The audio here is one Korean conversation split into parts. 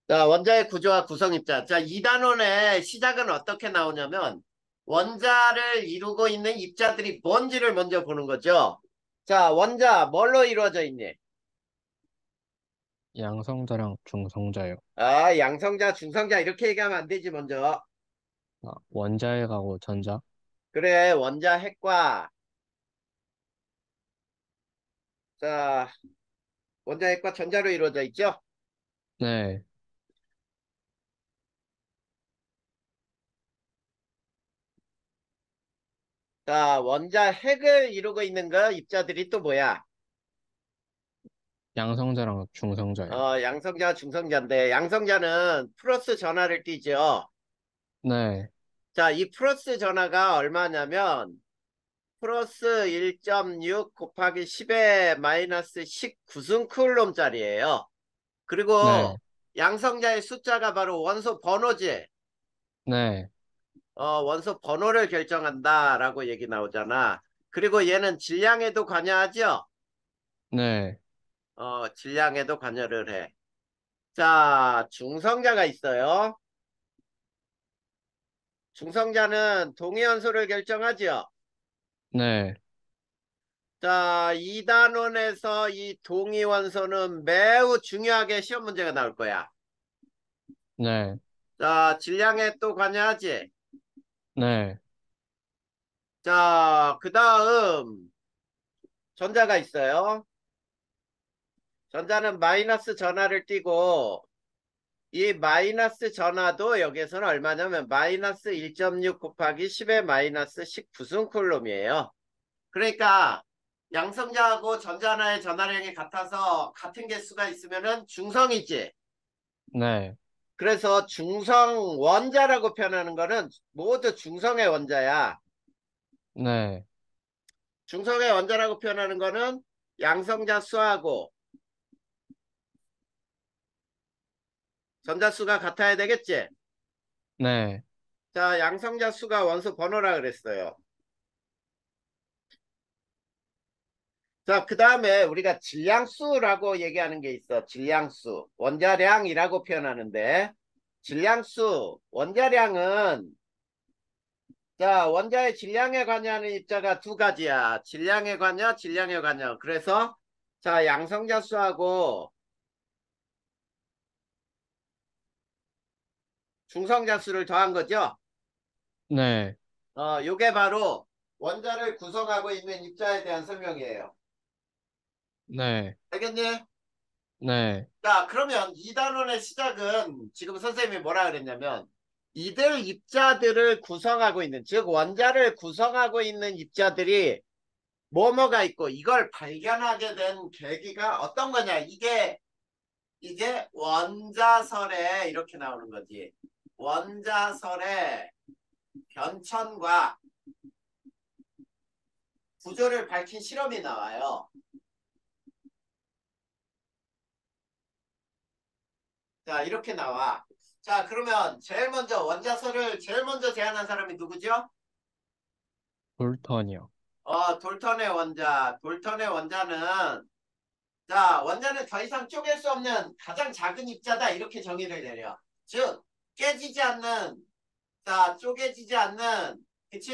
자, 원자의 구조와 구성 입자. 자, 2단원의 시작은 어떻게 나오냐면, 원자를 이루고 있는 입자들이 뭔지를 먼저 보는 거죠. 자, 원자, 뭘로 이루어져 있니? 양성자랑 중성자요. 아, 양성자, 중성자, 이렇게 얘기하면 안 되지, 먼저. 원자핵하고 전자. 그래, 원자 핵과, 자, 원자 핵과 전자로 이루어져 있죠. 네, 자, 원자 핵을 이루고 있는 거 입자들이 또 뭐야? 양성자랑 중성자요. 양성자, 중성자인데, 양성자는 플러스 전하를 띠죠. 네, 자, 이 플러스 전하가 얼마냐면, 플러스 1.6 곱하기 10의 마이너스 19승쿨롬짜리예요. 네, 그리고 양성자의 숫자가 바로 원소 번호지. 네, 원소 번호를 결정한다라고 얘기 나오잖아. 그리고 얘는 질량에도 관여하죠? 네. 질량에도 관여를 해. 자, 중성자가 있어요. 중성자는 동위원소를 결정하죠? 네, 자, 2단원에서 이 동위원소는 매우 중요하게 시험 문제가 나올 거야. 네, 자, 질량에 또 관여하지? 네, 자, 그 다음 전자가 있어요. 전자는 마이너스 전하를 띠고 이 마이너스 전하도 여기에서는 얼마냐면 마이너스 1.6 곱하기 10의 마이너스 19승쿨롬이에요. 그러니까 양성자하고 전자 하나의 전하량이 같아서 같은 개수가 있으면은 중성이지. 네, 그래서 중성 원자라고 표현하는 거는 모두 중성의 원자야. 네. 중성의 원자라고 표현하는 거는 양성자 수하고 전자수가 같아야 되겠지? 네. 자, 양성자 수가 원소 번호라 그랬어요. 자, 그 다음에 우리가 질량수라고 얘기하는 게 있어. 질량수. 원자량이라고 표현하는데, 질량수, 원자량은, 자, 원자의 질량에 관여하는 입자가 두 가지야. 질량에 관여, 질량에 관여. 그래서, 자, 양성자 수하고 중성자 수를 더한 거죠. 네, 요게 바로 원자를 구성하고 있는 입자에 대한 설명이에요. 네, 알겠니? 네, 자, 그러면 이 단원의 시작은 지금 선생님이 뭐라 그랬냐면 이들 입자들을 구성하고 있는, 즉 원자를 구성하고 있는 입자들이 뭐뭐가 있고 이걸 발견하게 된 계기가 어떤 거냐. 이게 원자설에 이렇게 나오는 거지. 원자설의 변천과 구조를 밝힌 실험이 나와요. 자, 이렇게 나와. 자, 그러면 제일 먼저 원자설을 제일 먼저 제안한 사람이 누구죠? 볼턴이요. 돌턴의 원자. 돌턴의 원자는, 자, 원자는 더 이상 쪼갤 수 없는 가장 작은 입자다. 이렇게 정의를 내려. 즉, 깨지지 않는, 자, 쪼개지지 않는, 그치?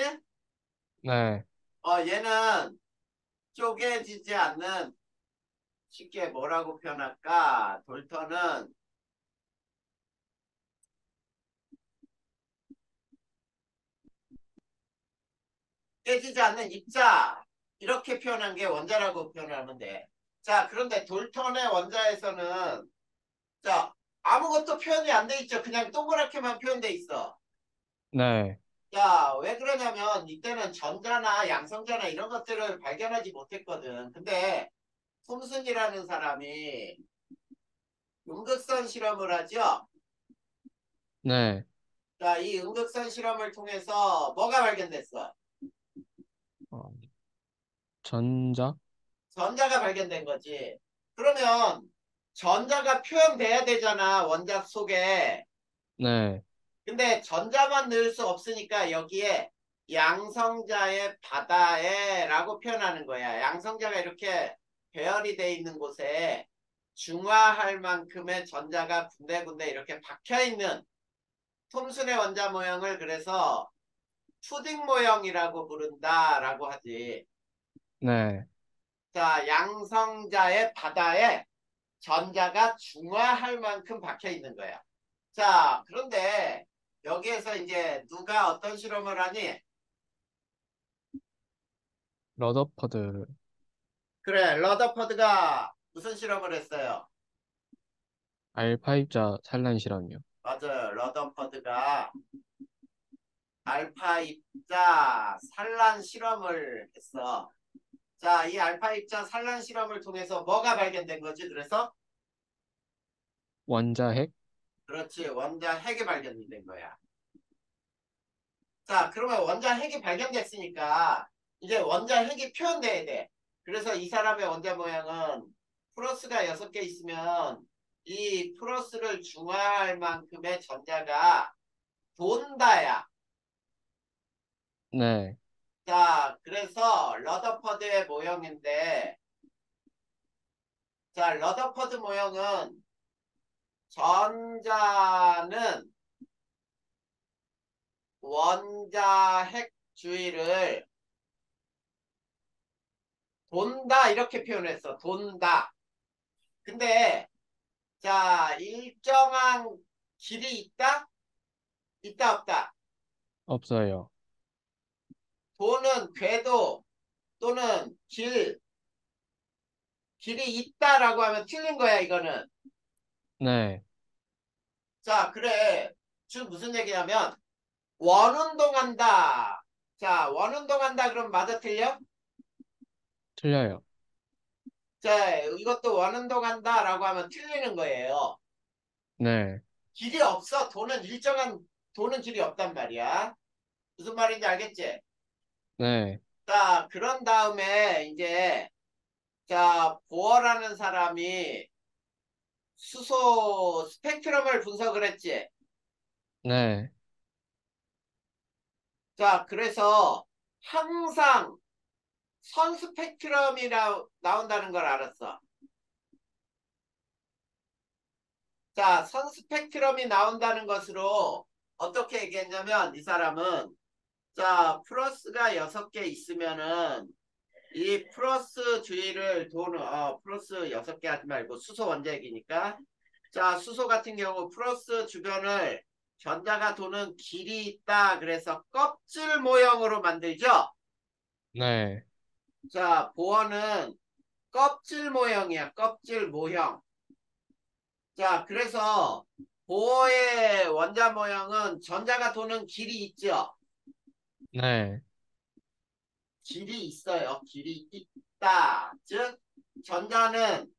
네, 얘는 쪼개지지 않는, 쉽게 뭐라고 표현할까? 돌턴은 깨지지 않는 입자. 이렇게 표현한 게 원자라고 표현하면 돼. 자, 그런데 돌턴의 원자에서는, 자, 아무것도 표현이 안 돼 있죠. 그냥 동그랗게만 표현돼 있어. 네, 야, 왜 그러냐면 이때는 전자나 양성자나 이런 것들을 발견하지 못했거든. 근데 톰슨이라는 사람이 음극선 실험을 하죠. 네. 자, 이 음극선 실험을 통해서 뭐가 발견됐어? 어, 전자? 전자가 발견된 거지. 그러면 전자가 표현돼야 되잖아, 원자 속에. 네, 근데 전자만 넣을 수 없으니까 여기에 양성자의 바다에 라고 표현하는 거야. 양성자가 이렇게 배열이 돼 있는 곳에 중화할 만큼의 전자가 군데군데 이렇게 박혀있는 톰슨의 원자 모형을 그래서 푸딩 모형이라고 부른다라고 하지. 네. 자, 양성자의 바다에 전자가 중화할 만큼 박혀 있는 거야. 자, 그런데 여기에서 이제 누가 어떤 실험을 하니? 러더퍼드. 그래, 러더퍼드가 무슨 실험을 했어요? 알파 입자 산란 실험이요. 맞아요. 러더퍼드가 알파 입자 산란 실험을 했어. 자, 이 알파 입자 산란 실험을 통해서 뭐가 발견된 거지? 그래서 원자핵? 그렇지. 원자 핵이 발견된 거야. 자, 그러면 원자 핵이 발견됐으니까 이제 원자 핵이 표현돼야 돼. 그래서 이 사람의 원자 모양은 플러스가 6개 있으면 이 플러스를 중화할 만큼의 전자가 돈다야. 네. 자, 그래서 러더퍼드의 모형인데, 자, 러더퍼드 모형은 전자는 원자 핵 주위를 돈다 이렇게 표현했어. 돈다. 근데 자, 일정한 길이 있다? 있다 없다. 없어요. 돈은 궤도 또는 길이 있다라고 하면 틀린 거야, 이거는. 네. 자, 그래. 즉 무슨 얘기냐면 원운동한다. 자, 원운동한다 그럼 맞아 틀려? 틀려요. 자, 이것도 원운동한다라고 하면 틀리는 거예요. 네. 길이 없어. 돈은 길이 없단 말이야. 무슨 말인지 알겠지? 네. 자, 그런 다음에 이제 자, 보어라는 사람이 수소 스펙트럼을 분석을 했지. 네. 자, 그래서 항상 선 스펙트럼이 나온다는 걸 알았어. 자, 선 스펙트럼이 나온다는 것으로 어떻게 얘기했냐면 이 사람은 자, 플러스가 6개 있으면은 이 플러스 주의를 플러스 6개 하지 말고 수소 원자핵이니까 자, 수소 같은 경우 플러스 주변을 전자가 도는 길이 있다. 그래서 껍질 모형으로 만들죠. 네. 자, 보어는 껍질 모형이야. 껍질 모형. 자, 그래서 보어의 원자 모형은 전자가 도는 길이 있죠. 네. 길이 있어요. 길이 있다. 즉, 전자는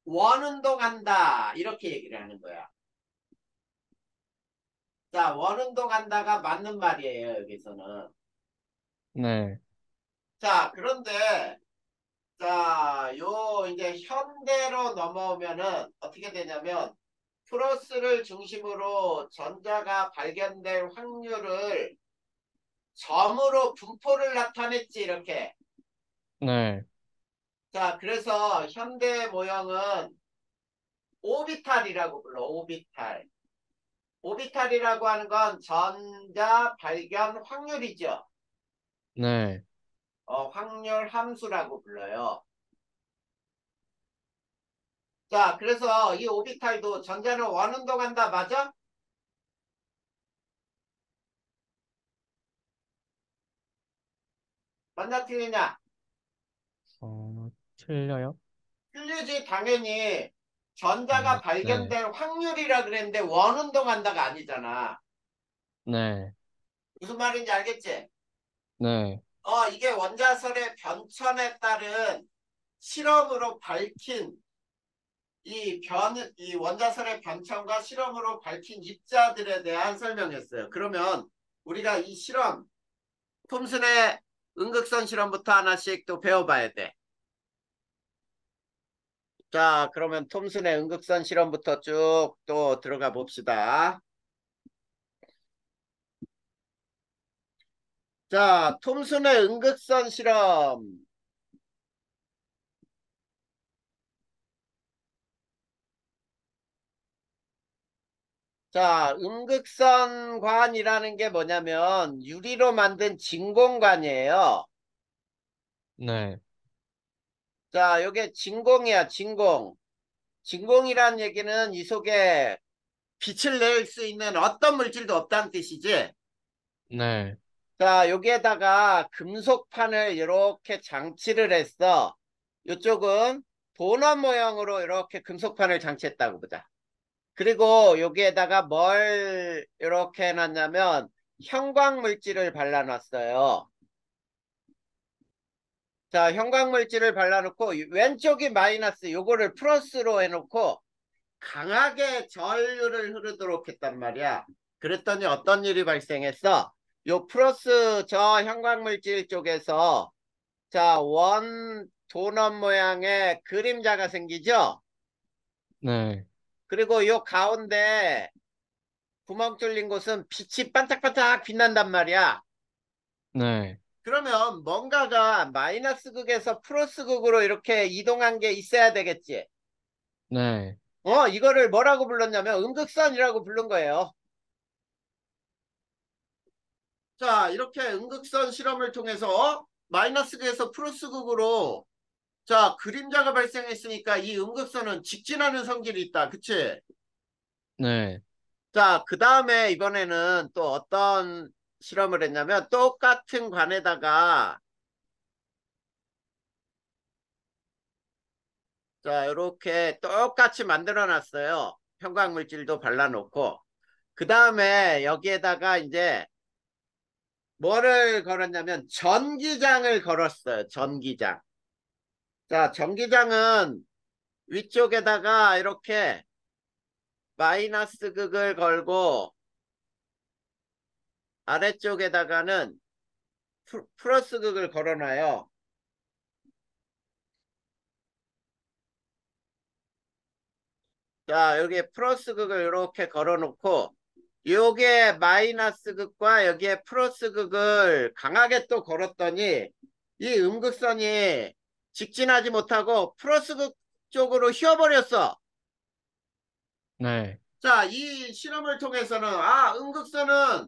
원운동한다. 이렇게 얘기를 하는 거야. 자, 원운동한다가 맞는 말이에요. 여기서는. 네. 자, 그런데 자, 이제 현대로 넘어오면은 어떻게 되냐면 플러스를 중심으로 전자가 발견될 확률을 점으로 분포를 나타냈지, 이렇게. 네. 자, 그래서 현대 모형은 오비탈이라고 불러, 오비탈. 오비탈이라고 하는 건 전자 발견 확률이죠. 네. 확률 함수라고 불러요. 자, 그래서 이 오비탈도 전자는 원운동한다, 맞아? 맞나 틀리냐? 틀려요? 틀리지, 당연히. 전자가 네. 발견될 확률이라 그랬는데 원운동한다가 아니잖아. 네. 무슨 말인지 알겠지? 네. 이게 원자설의 변천에 따른 실험으로 밝힌 이 원자설의 변천과 실험으로 밝힌 입자들에 대한 설명이었어요. 그러면 우리가 이 실험, 톰슨의 음극선 실험부터 하나씩 또 배워봐야 돼. 자, 그러면 톰슨의 음극선 실험부터 쭉 또 들어가 봅시다. 자, 톰슨의 음극선 실험. 자, 음극선관이라는 게 뭐냐면 유리로 만든 진공관이에요. 네. 자, 요게 진공이야, 진공. 진공이란 얘기는 이 속에 빛을 낼 수 있는 어떤 물질도 없다는 뜻이지. 네. 자, 여기에다가 금속판을 이렇게 장치를 했어. 이쪽은 도넛 모형으로 이렇게 금속판을 장치했다고 보자. 그리고 여기에다가 뭘 이렇게 해놨냐면 형광물질을 발라놨어요. 자, 형광물질을 발라놓고 왼쪽이 마이너스, 요거를 플러스로 해놓고 강하게 전류를 흐르도록 했단 말이야. 그랬더니 어떤 일이 발생했어? 요 플러스 저 형광물질 쪽에서 자, 원 도넛 모양의 그림자가 생기죠? 네. 그리고 요 가운데 구멍 뚫린 곳은 빛이 반짝반짝 빛난단 말이야. 네. 그러면 뭔가가 마이너스 극에서 플러스 극으로 이렇게 이동한 게 있어야 되겠지. 네. 이거를 뭐라고 불렀냐면 음극선이라고 부른 거예요. 자, 이렇게 음극선 실험을 통해서 마이너스 극에서 플러스 극으로 자, 그림자가 발생했으니까 이 음극선은 직진하는 성질이 있다. 그치? 네. 자, 그 다음에 이번에는 또 어떤 실험을 했냐면 똑같은 관에다가 자, 이렇게 똑같이 만들어 놨어요. 형광물질도 발라놓고. 그 다음에 여기에다가 이제 뭐를 걸었냐면 전기장을 걸었어요. 전기장. 자, 전기장은 위쪽에다가 이렇게 마이너스 극을 걸고 아래쪽에다가는 플러스 극을 걸어놔요. 자, 여기에 플러스 극을 이렇게 걸어놓고 요게 마이너스 극과 여기에 플러스 극을 강하게 또 걸었더니 이 음극선이 직진하지 못하고 플러스 극 쪽으로 휘어버렸어. 네. 자, 이 실험을 통해서는 음극선은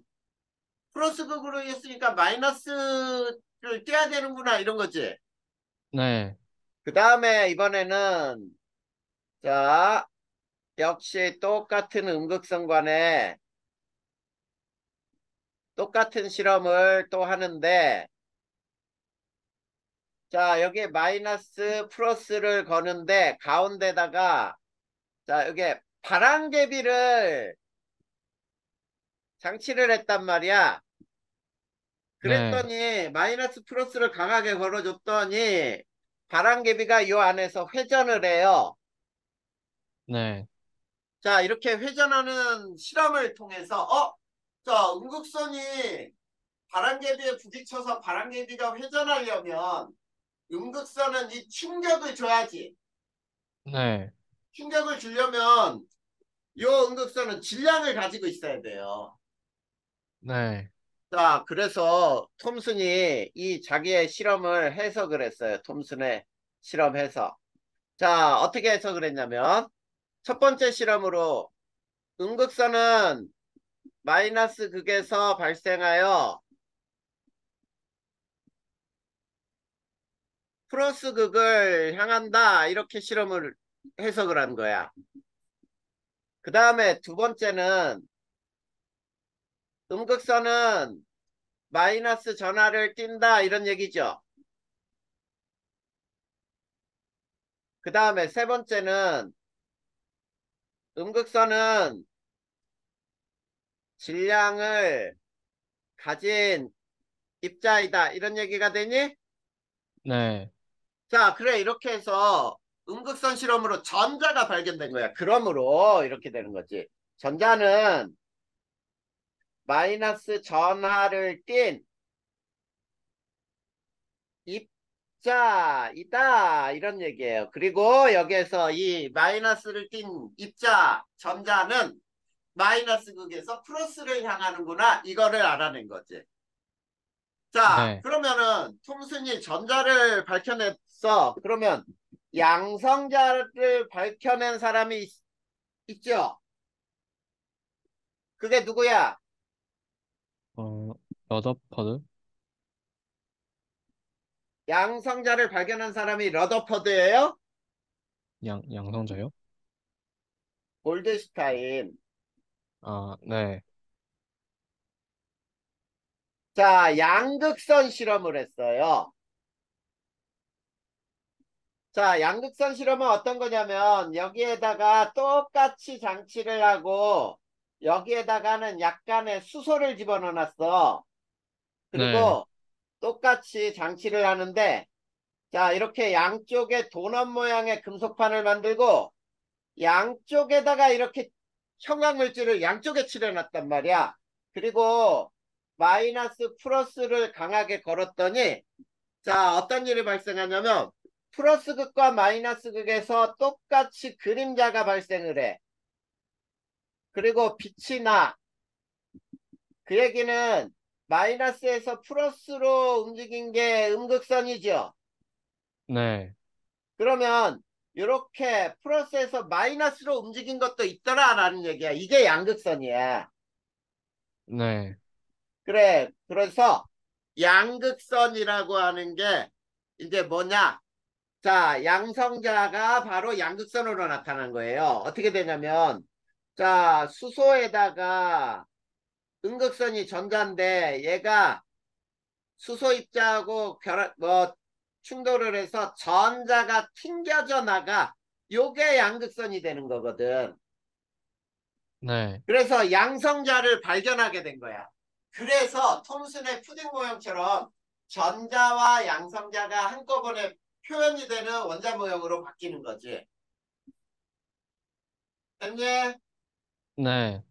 플러스 극으로 했으니까 마이너스를 떼야 되는구나 이런 거지. 네. 그 다음에 이번에는 자, 역시 똑같은 음극선관에 똑같은 실험을 또 하는데 자, 여기 마이너스 플러스를 거는데 가운데다가 자, 여기 바람개비를 장치를 했단 말이야. 네. 그랬더니 마이너스 플러스를 강하게 걸어줬더니 바람개비가 요 안에서 회전을 해요. 네. 자, 이렇게 회전하는 실험을 통해서 자, 음극선이 바람개비에 부딪혀서 바람개비가 회전하려면 음극선은 이 충격을 줘야지. 네. 충격을 주려면 요 음극선은 질량을 가지고 있어야 돼요. 네. 자, 그래서 톰슨이 이 자기의 실험을 해석을 했어요. 톰슨의 실험해서. 자, 어떻게 해석을 했냐면 첫 번째 실험으로 음극선은 마이너스 극에서 발생하여 플러스 극을 향한다. 이렇게 실험을 해석을 한 거야. 그 다음에 두 번째는 음극선은 마이너스 전하를 띈다. 이런 얘기죠. 그 다음에 세 번째는 음극선은 질량을 가진 입자이다. 이런 얘기가 되니? 네. 자, 그래. 이렇게 해서 음극선 실험으로 전자가 발견된 거야. 그러므로 이렇게 되는 거지. 전자는 마이너스 전하를 띤 입자이다. 이런 얘기예요. 그리고 여기에서 이 마이너스를 띤 입자 전자는 마이너스 극에서 플러스를 향하는구나. 이거를 알아낸 거지. 자, 네. 그러면은 톰슨이 전자를 밝혀냈어. 그러면 양성자를 밝혀낸 사람이 있죠? 그게 누구야? 어, 러더퍼드? 양성자를 발견한 사람이 러더퍼드예요? 양성자요? 골드슈타인. 아, 네. 자, 양극선 실험을 했어요. 자, 양극선 실험은 어떤 거냐면 여기에다가 똑같이 장치를 하고 여기에다가는 약간의 수소를 집어넣어 놨어. 네. 그리고 똑같이 장치를 하는데 자, 이렇게 양쪽에 도넛 모양의 금속판을 만들고 양쪽에다가 이렇게 형광물질을 양쪽에 칠해놨단 말이야. 그리고 마이너스 플러스를 강하게 걸었더니 자, 어떤 일이 발생하냐면 플러스 극과 마이너스 극에서 똑같이 그림자가 발생을 해. 그리고 빛이 나. 그 얘기는 마이너스에서 플러스로 움직인 게 음극선이죠. 네. 그러면 이렇게 플러스에서 마이너스로 움직인 것도 있더라라는 얘기야. 이게 양극선이야. 네. 그래. 그래서 양극선이라고 하는 게 이제 뭐냐? 자, 양성자가 바로 양극선으로 나타난 거예요. 어떻게 되냐면, 자, 수소에다가 음극선이 전자인데 얘가 수소 입자하고 충돌을 해서 전자가 튕겨져 나가. 요게 양극선이 되는 거거든. 네. 그래서 양성자를 발견하게 된 거야. 그래서 톰슨의 푸딩 모형처럼 전자와 양성자가 한꺼번에 표현이 되는 원자 모형으로 바뀌는 거지. 됐니? 네.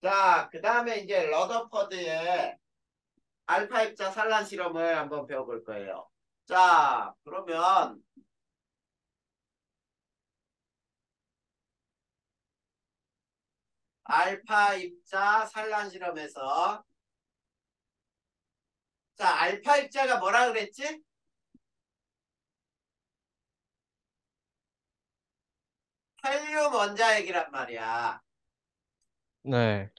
자, 그 다음에 이제 러더퍼드의 알파 입자 산란 실험을 한번 배워볼 거예요. 자, 그러면 알파 입자 산란 실험에서 자, 알파 입자가 뭐라 그랬지? 헬륨 원자핵이란 말이야. 네.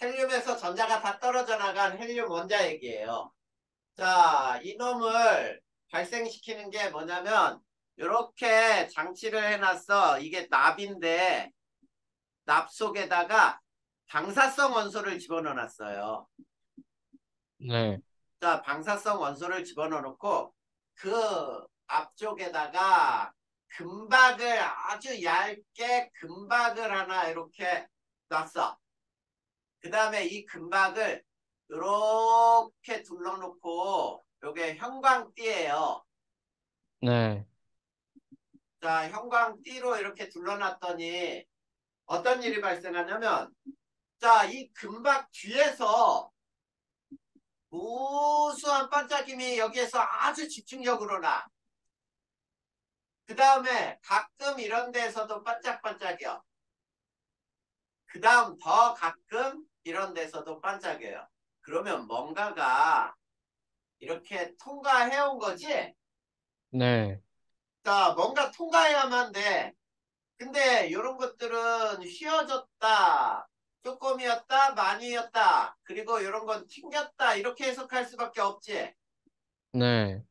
헬륨에서 전자가 다 떨어져 나간 헬륨 원자핵이에요. 자, 이놈을 발생시키는 게 뭐냐면 이렇게 장치를 해놨어. 이게 납인데 납 속에다가 방사성 원소를 집어넣어 놨어요. 네. 자, 방사성 원소를 집어넣어 놓고 그 앞쪽에다가 금박을 아주 얇게 금박을 하나 이렇게 놨어. 그 다음에 이 금박을 이렇게 둘러놓고 요게 형광띠예요. 네. 자, 형광띠로 이렇게 둘러놨더니 어떤 일이 발생하냐면 자, 이 금박 뒤에서 우수한 반짝임이 여기에서 아주 집중적으로 나. 그 다음에 가끔 이런 데서도 반짝반짝이요. 그 다음 더 가끔 이런 데서도 반짝여요. 그러면 뭔가가 이렇게 통과해온 거지? 네. 자, 뭔가 통과해야만 돼. 근데 이런 것들은 휘어졌다, 조금이었다, 많이였다, 그리고 이런 건 튕겼다, 이렇게 해석할 수밖에 없지. 네.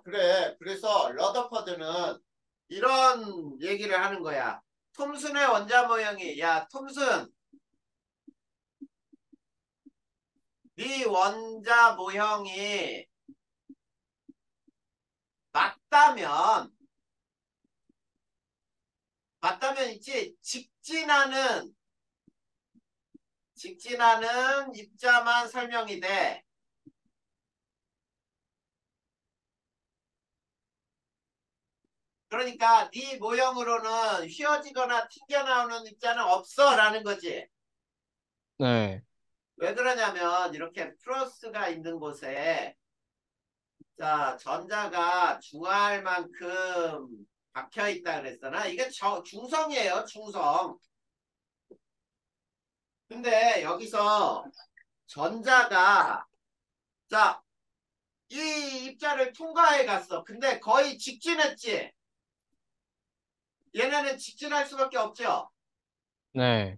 그래. 그래서 러더퍼드는 이런 얘기를 하는 거야. 톰슨의 원자 모형이, 야, 톰슨, 네 원자 모형이 맞다면, 맞다면 있지, 직진하는 입자만 설명이 돼. 그러니까 네 모형으로는 휘어지거나 튕겨나오는 입자는 없어라는 거지. 네. 왜 그러냐면 이렇게 플러스가 있는 곳에 자 전자가 중할 만큼 박혀 있다 그랬잖아. 이게 중성이에요, 중성. 근데 여기서 전자가 자 이 입자를 통과해 갔어. 근데 거의 직진했지. 얘네는 직진할 수밖에 없죠. 네.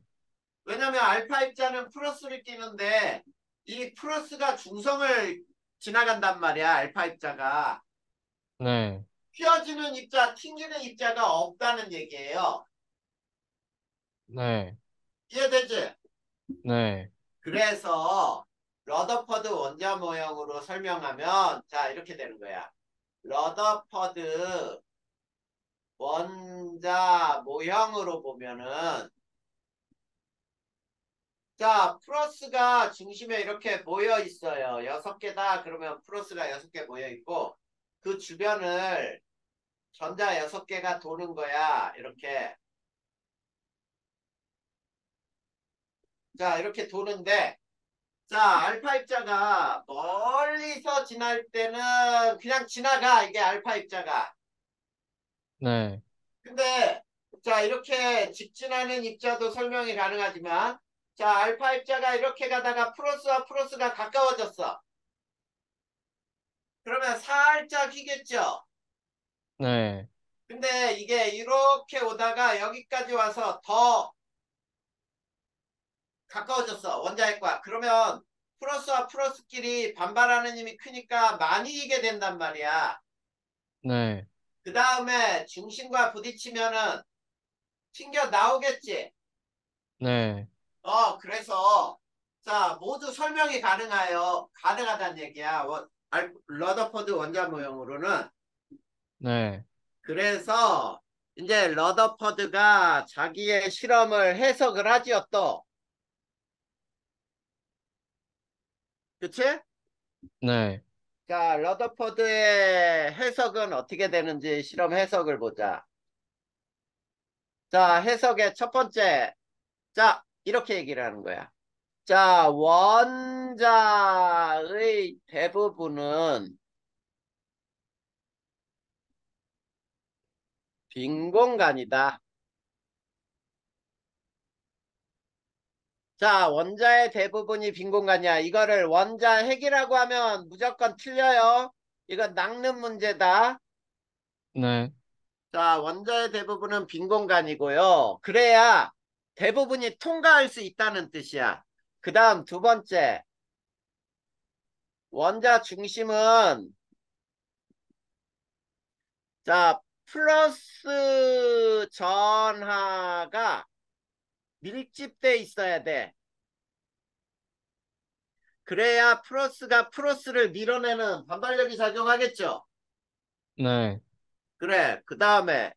왜냐면 알파 입자는 플러스를 띄는데 이 플러스가 중성을 지나간단 말이야. 알파 입자가. 네, 휘어지는 입자, 튕기는 입자가 없다는 얘기예요. 네, 이해되지? 네, 그래서 러더퍼드 원자 모형으로 설명하면 자 이렇게 되는 거야. 러더퍼드 원자 모형으로 보면은 자 플러스가 중심에 이렇게 모여 있어요. 6개다 그러면 플러스가 6개 모여 있고 그 주변을 전자 6개가 도는 거야. 이렇게. 자 이렇게 도는데 자 알파 입자가 멀리서 지날 때는 그냥 지나가. 이게 알파 입자가. 네, 근데 자 이렇게 직진하는 입자도 설명이 가능하지만 자 알파 입자가 이렇게 가다가 플러스와 플러스가 가까워졌어. 그러면 살짝 휘겠죠. 네, 근데 이게 이렇게 오다가 여기까지 와서 더 가까워졌어. 원자핵과. 그러면 플러스와 플러스끼리 반발하는 힘이 크니까 많이 이게 된단 말이야. 네, 그 다음에 중심과 부딪히면은 튕겨 나오겠지. 네, 그래서 자 모두 설명이 가능하다는 얘기야. 러더퍼드 원자 모형으로는. 네, 그래서 이제 러더퍼드가 자기의 실험을 해석을 하지요 또. 그치? 네, 자 러더퍼드의 해석은 어떻게 되는지 실험 해석을 보자. 자 해석의 첫 번째. 자 이렇게 얘기를 하는 거야. 자 원자의 대부분은 빈 공간이다. 자, 원자의 대부분이 빈 공간이야. 이거를 원자 핵이라고 하면 무조건 틀려요. 이건 낚는 문제다. 네, 자, 원자의 대부분은 빈 공간이고요. 그래야 대부분이 통과할 수 있다는 뜻이야. 그 다음 두 번째. 원자 중심은 자, 플러스 전하가 밀집돼 있어야 돼. 그래야 플러스가 플러스를 밀어내는 반발력이 작용하겠죠. 네, 그래. 그 다음에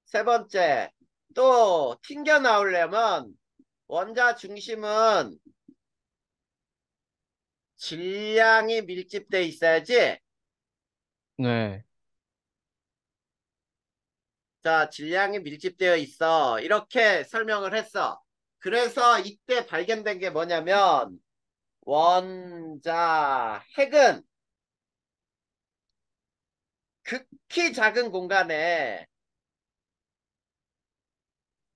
세 번째. 또 튕겨 나오려면 원자 중심은 질량이 밀집돼 있어야지. 네, 자, 질량이 밀집되어 있어. 이렇게 설명을 했어. 그래서 이때 발견된 게 뭐냐면 원자 핵은 극히 작은 공간에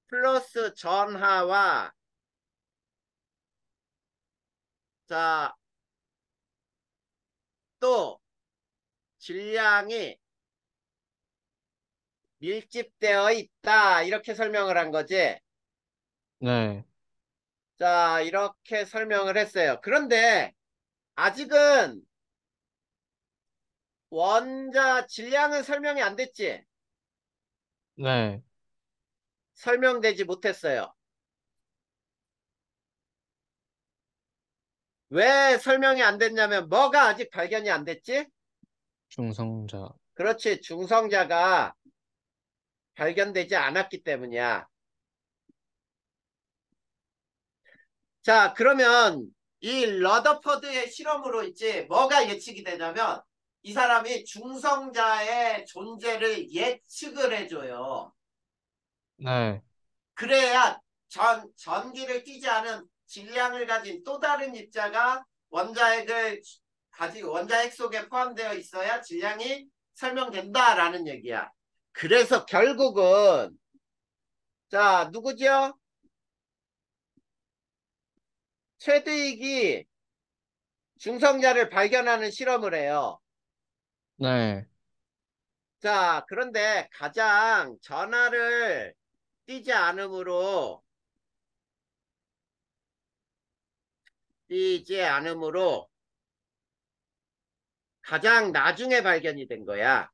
플러스 전하와 자, 또 질량이 밀집되어 있다. 이렇게 설명을 한 거지. 네, 자, 이렇게 설명을 했어요. 그런데 아직은 원자 질량은 설명이 안 됐지. 네, 설명되지 못했어요. 왜 설명이 안 됐냐면 뭐가 아직 발견이 안 됐지? 중성자, 그렇지. 중성자가 발견되지 않았기 때문이야. 자, 그러면 이 러더퍼드의 실험으로 있지 뭐가 예측이 되냐면 이 사람이 중성자의 존재를 예측을 해줘요. 네, 그래야 전기를 띠지 않은 질량을 가진 또 다른 입자가 원자핵을 가지고 원자핵 속에 포함되어 있어야 질량이 설명된다라는 얘기야. 그래서 결국은 자 누구죠? 최드윅이 중성자를 발견하는 실험을 해요. 네, 자 그런데 가장 전하를 띠지 않으므로 바뀌지 않으므로 가장 나중에 발견이 된 거야.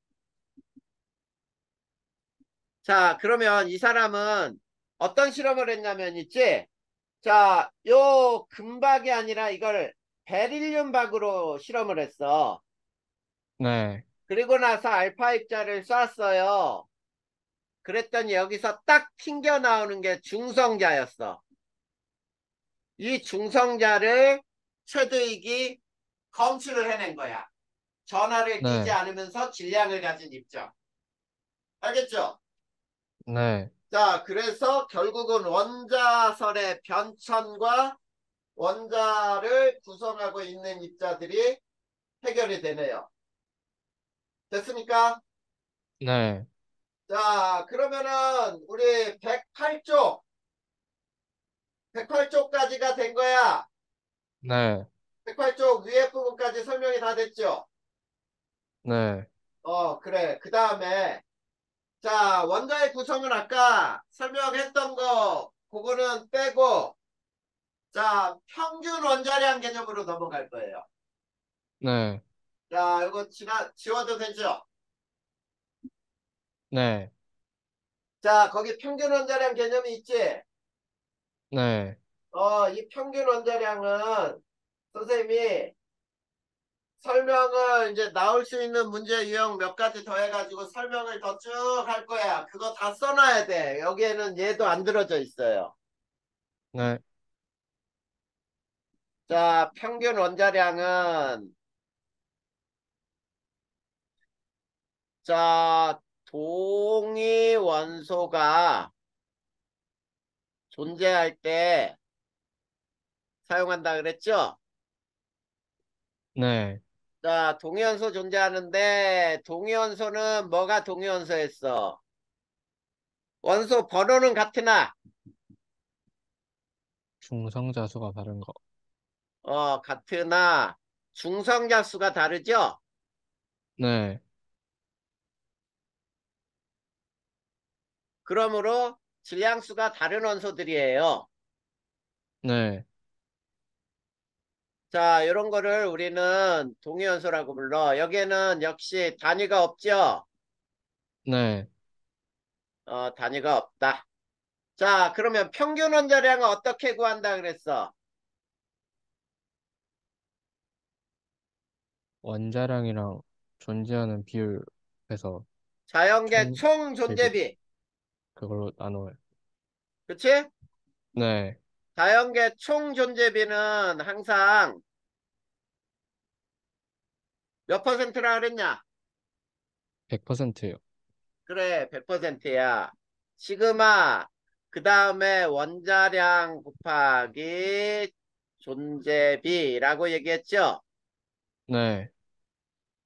자, 그러면 이 사람은 어떤 실험을 했냐면 있지? 자, 요 금박이 아니라 이걸 베릴륨 박으로 실험을 했어. 네, 그리고 나서 알파 입자를 쐈어요. 그랬더니 여기서 딱 튕겨 나오는 게 중성자였어. 이 중성자를 최드윅이 검출을 해낸 거야. 전하를 띠지 네, 않으면서 질량을 가진 입자. 알겠죠? 네, 자, 그래서 결국은 원자설의 변천과 원자를 구성하고 있는 입자들이 해결이 되네요. 됐습니까? 네, 자, 그러면은 우리 108쪽, 108쪽까지가 된 거야. 네, 108쪽 위에 부분까지 설명이 다 됐죠? 네, 그래. 그 다음에 자, 원자의 구성은 아까 설명했던 거 그거는 빼고 자, 평균 원자량 개념으로 넘어갈 거예요. 네, 자, 이거 지워도 되죠? 네, 자, 거기 평균 원자량 개념이 있지? 네, 이 평균 원자량은 선생님이 설명을 이제 나올 수 있는 문제 유형 몇 가지 더 해가지고 설명을 더 쭉 할 거야. 그거 다 써놔야 돼. 여기에는 얘도 안 들어져 있어요. 네, 자, 평균 원자량은 자, 동위 원소가 존재할 때 사용한다 그랬죠? 네, 자, 동위원소 존재하는데 동위원소는 뭐가 동위원소였어? 원소 번호는 같으나 중성자 수가 다른 거. 같으나 중성자 수가 다르죠? 네, 그러므로 질량수가 다른 원소들이에요. 네, 자, 이런 거를 우리는 동위원소라고 불러. 여기에는 역시 단위가 없죠? 네, 단위가 없다. 자, 그러면 평균 원자량은 어떻게 구한다 그랬어? 원자량이랑 존재하는 비율에서 자연계 총 총 대비 존재비. 그걸로 나눠요. 그치? 네, 자연계 총 존재비는 항상 몇 퍼센트라 그랬냐? 100%요. 그래, 100%야. 시그마, 그 다음에 원자량 곱하기 존재비라고 얘기했죠? 네,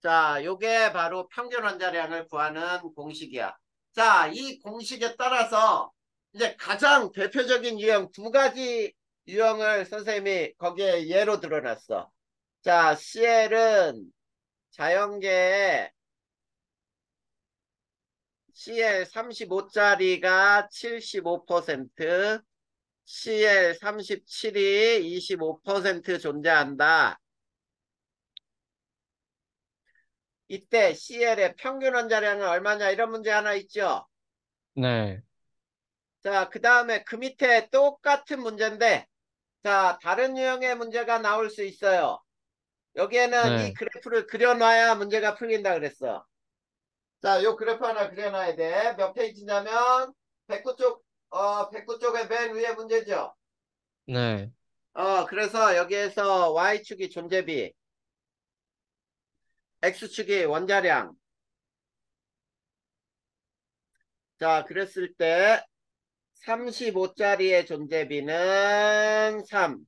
자, 요게 바로 평균 원자량을 구하는 공식이야. 자, 이 공식에 따라서 이제 가장 대표적인 유형 두 가지 유형을 선생님이 거기에 예로 들어놨어. 자, CL은 자연계에 CL 35짜리가 75%, CL 37이 25% 존재한다. 이때 CL의 평균 원자량은 얼마냐 이런 문제 하나 있죠. 네, 자, 그 다음에 그 밑에 똑같은 문제인데 자, 다른 유형의 문제가 나올 수 있어요. 여기에는 이 네, 그래프를 그려놔야 문제가 풀린다 그랬어. 자, 요 그래프 하나 그려놔야 돼. 몇 페이지냐면 109쪽, 109쪽의 맨 위에 문제죠. 네, 그래서 여기에서 Y축이 존재비, X축이 원자량. 자, 그랬을 때 35짜리의 존재비는 3,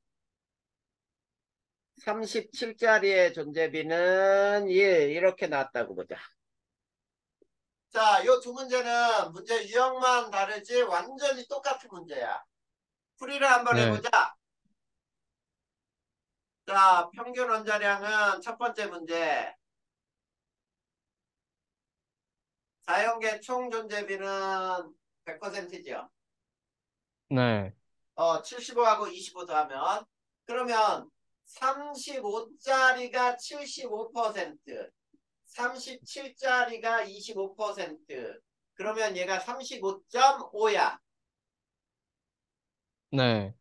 37짜리의 존재비는 1 이렇게 나왔다고 보자. 자, 요 두 문제는 문제 유형만 다르지 완전히 똑같은 문제야. 풀이를 한번 네, 해보자. 자, 평균 원자량은 첫 번째 문제. 자연계 총 존재비는 100%죠. 네, 75하고 25 더하면 그러면 35짜리가 75%, 37짜리가 25%. 그러면 얘가 35.5야. 네.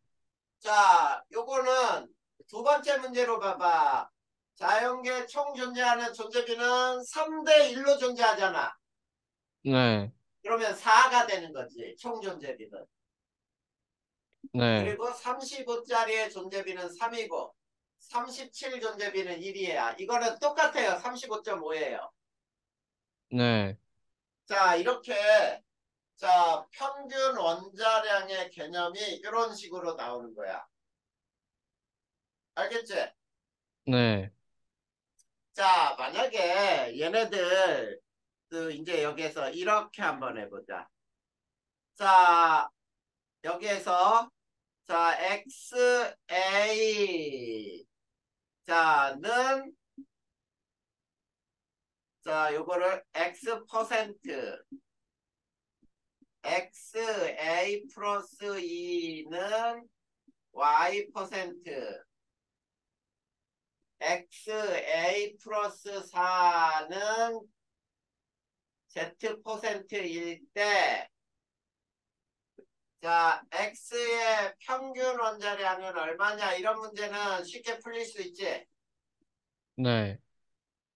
자, 요거는 두 번째 문제로 봐봐. 자연계 총 존재하는 존재비는 3대 1로 존재하잖아. 네. 그러면 4가 되는 거지. 총 존재비는. 네. 그리고 35짜리의 존재비는 3이고 37 존재비는 1이야. 이거는 똑같아요. 35.5예요. 네. 자, 이렇게 자, 평균 원자량의 개념이 이런 식으로 나오는 거야. 알겠지? 네. 자, 만약에 얘네들 이제 여기에서 이렇게 한번 해보자. 자, 여기에서 자, XA 자는 자, 요거를 X 퍼센트 XA 플러스 2는 Y 퍼센트 XA 플러스 4는 Z 퍼센트일 때 자, X의 평균 원자량은 얼마냐? 이런 문제는 쉽게 풀릴 수 있지? 네.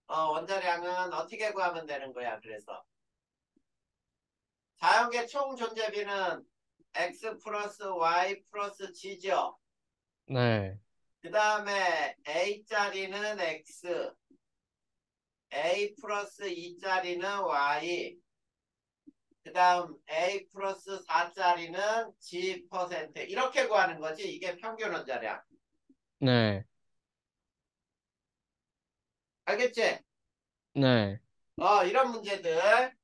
원자량은 어떻게 구하면 되는 거야, 그래서. 자연계 총 존재비는 X 플러스 Y 플러스 G죠. 네. 그 다음에 A짜리는 X, A 플러스 2짜리는 Y, 그 다음 A 플러스 4짜리는 G 퍼센트. 이렇게 구하는 거지. 이게 평균 원자량. 네. 알겠지? 네. 이런 문제들.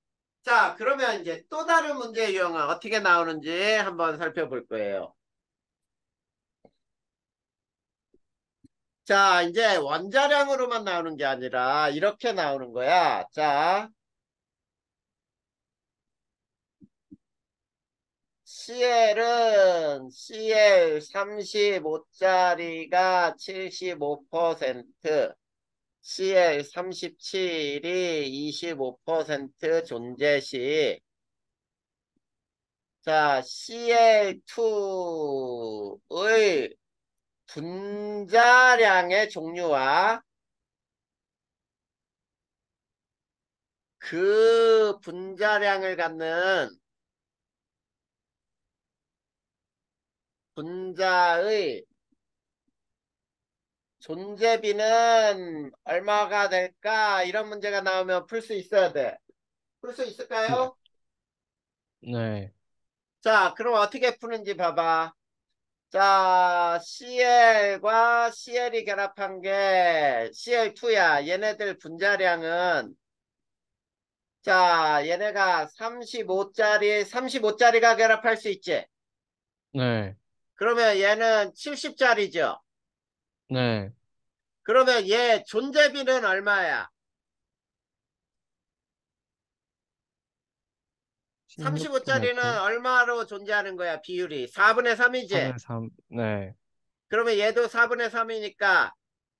자, 그러면 이제 또 다른 문제 유형은 어떻게 나오는지 한번 살펴볼 거예요. 자, 이제 원자량으로만 나오는 게 아니라 이렇게 나오는 거야. 자, CL은 CL 35짜리가 75%, CL 37이 25% 존재 시, 자, CL2의 분자량의 종류와 그 분자량을 갖는 분자의 존재비는 얼마가 될까? 이런 문제가 나오면 풀 수 있어야 돼. 풀 수 네. 있을까요? 네. 자, 그럼 어떻게 푸는지 봐봐. 자, CL과 CL이 결합한 게 CL2야. 얘네들 분자량은 자, 얘네가 35짜리가 결합할 수 있지. 네. 그러면 얘는 70짜리죠. 네. 그러면 얘 존재비는 얼마야? 16분의 35짜리는 9, 얼마로 존재하는 거야, 비율이? 4분의 3이지? 4분의 3. 네. 그러면 얘도 4분의 3이니까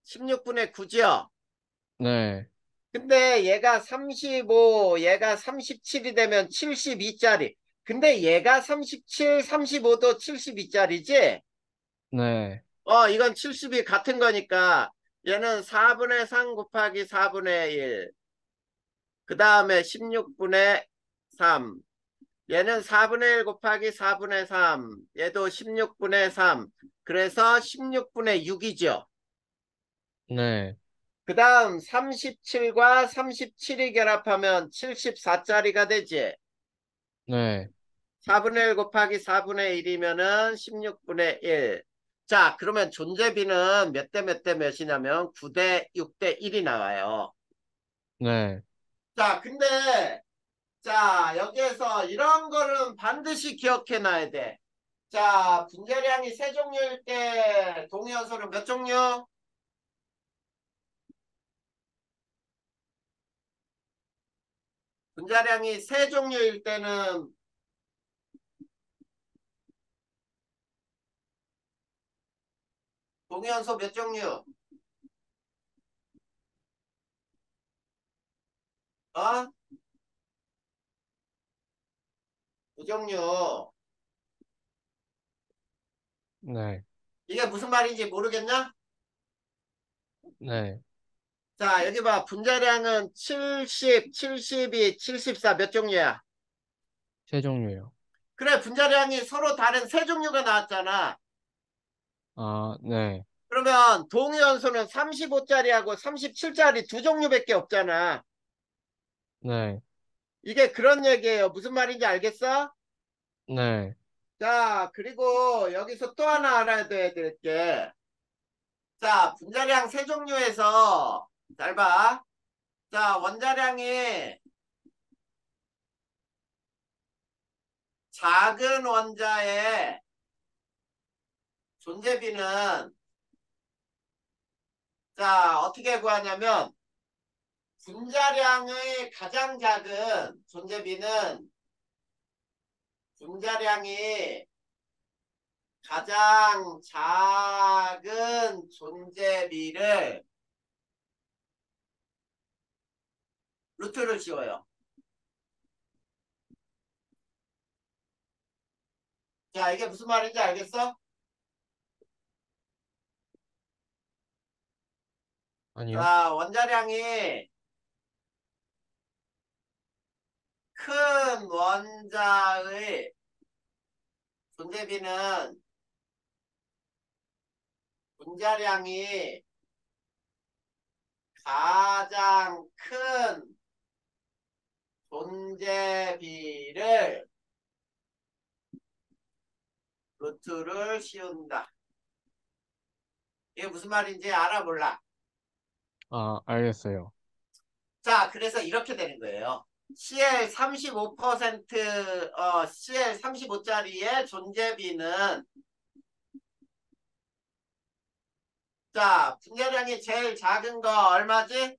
16분의 9죠? 네. 근데 얘가 35, 얘가 37이 되면 72짜리. 근데 얘가 37, 35도 72짜리지? 네. 이건 70이 같은 거니까 얘는 4분의 3 곱하기 4분의 1. 그 다음에 16분의 3. 얘는 4분의 1 곱하기 4분의 3. 얘도 16분의 3. 그래서 16분의 6이죠. 네. 그 다음 37과 37이 결합하면 74짜리가 되지. 네. 4분의 1 곱하기 4분의 1이면은 16분의 1. 자, 그러면 존재비는 몇 대 몇 대 몇이냐면 9대 6대 1이 나와요. 네. 자, 근데 자, 여기에서 이런 거는 반드시 기억해 놔야 돼. 자, 분자량이 세 종류일 때 동위원소는 몇 종류? 분자량이 세 종류일 때는 동위원소 몇 종류? 어? 두 종류. 네. 이게 무슨 말인지 모르겠나? 네. 자, 여기 봐. 분자량은 70, 72, 74 몇 종류야? 세 종류요. 그래, 분자량이 서로 다른 세 종류가 나왔잖아. 아, 네. 그러면 동위원소는 35짜리하고 37짜리 두 종류밖에 없잖아. 네. 이게 그런 얘기예요. 무슨 말인지 알겠어? 네. 자, 그리고 여기서 또 하나 알아야 될 게, 자, 분자량 세 종류에서, 잘 봐. 자, 원자량이 작은 원자의 존재비는, 자, 어떻게 구하냐면, 분자량의 가장 작은 존재비는 분자량이 가장 작은 존재비를 루트를 씌워요. 자, 이게 무슨 말인지 알겠어? 아니요. 자, 원자량이 큰 원자의 존재비는 분자량이 가장 큰 존재비를 루트를 씌운다. 이게 무슨 말인지 알아 몰라? 아, 알겠어요. 자, 그래서 이렇게 되는 거예요. CL 35%, CL 35짜리의 존재비는, 자, 분자량이 제일 작은 거 얼마지?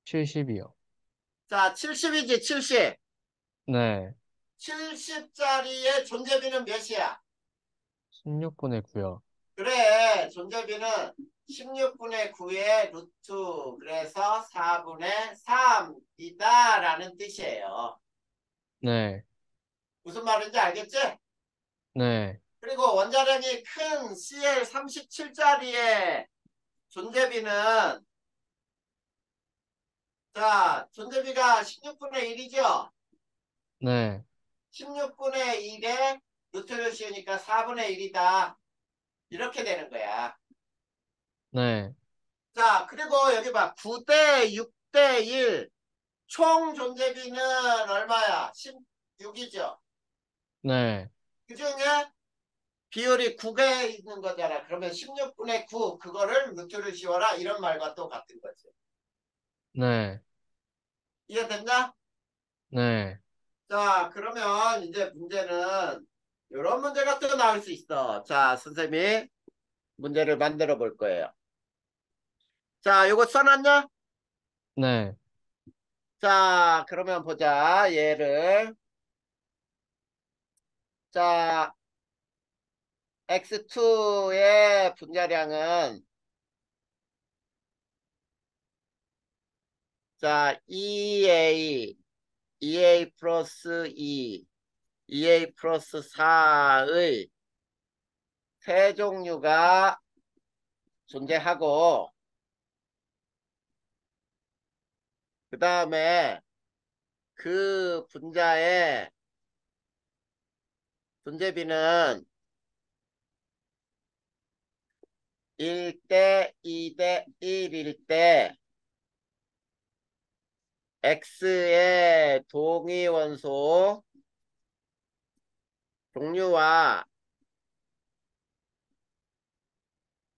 70이요. 자, 70이지, 70. 네. 70짜리의 존재비는 몇이야? 16분의 9요. 그래, 존재비는 16분의 9의 루트, 그래서 4분의 3이다 라는 뜻이에요. 네. 무슨 말인지 알겠지? 네. 그리고 원자량이 큰 CL 37짜리의 존재비는, 자, 존재비가 16분의 1이죠? 네. 16분의 1에 루트를 씌우니까 4분의 1이다. 이렇게 되는 거야. 네. 자, 그리고 여기 봐. 9대 6대 1. 총 존재비는 얼마야? 16이죠. 네. 그중에 비율이 9에 있는 거잖아. 그러면 16분의 9, 그거를 루트를 씌워라. 이런 말과 또 같은 거지. 네. 이해됐나? 네. 자, 그러면 이제 문제는 이런 문제가 또 나올 수 있어. 자, 선생님이 문제를 만들어 볼 거예요. 자, 요거 써놨냐? 네. 자, 그러면 보자. 얘를. 자, x2의 분자량은, 자, 2a 플러스 2a 플러스 4의 세 종류가 존재하고, 그 다음에 그 분자의 존재비는 1대 2대 1일 때 X의 동위원소 종류와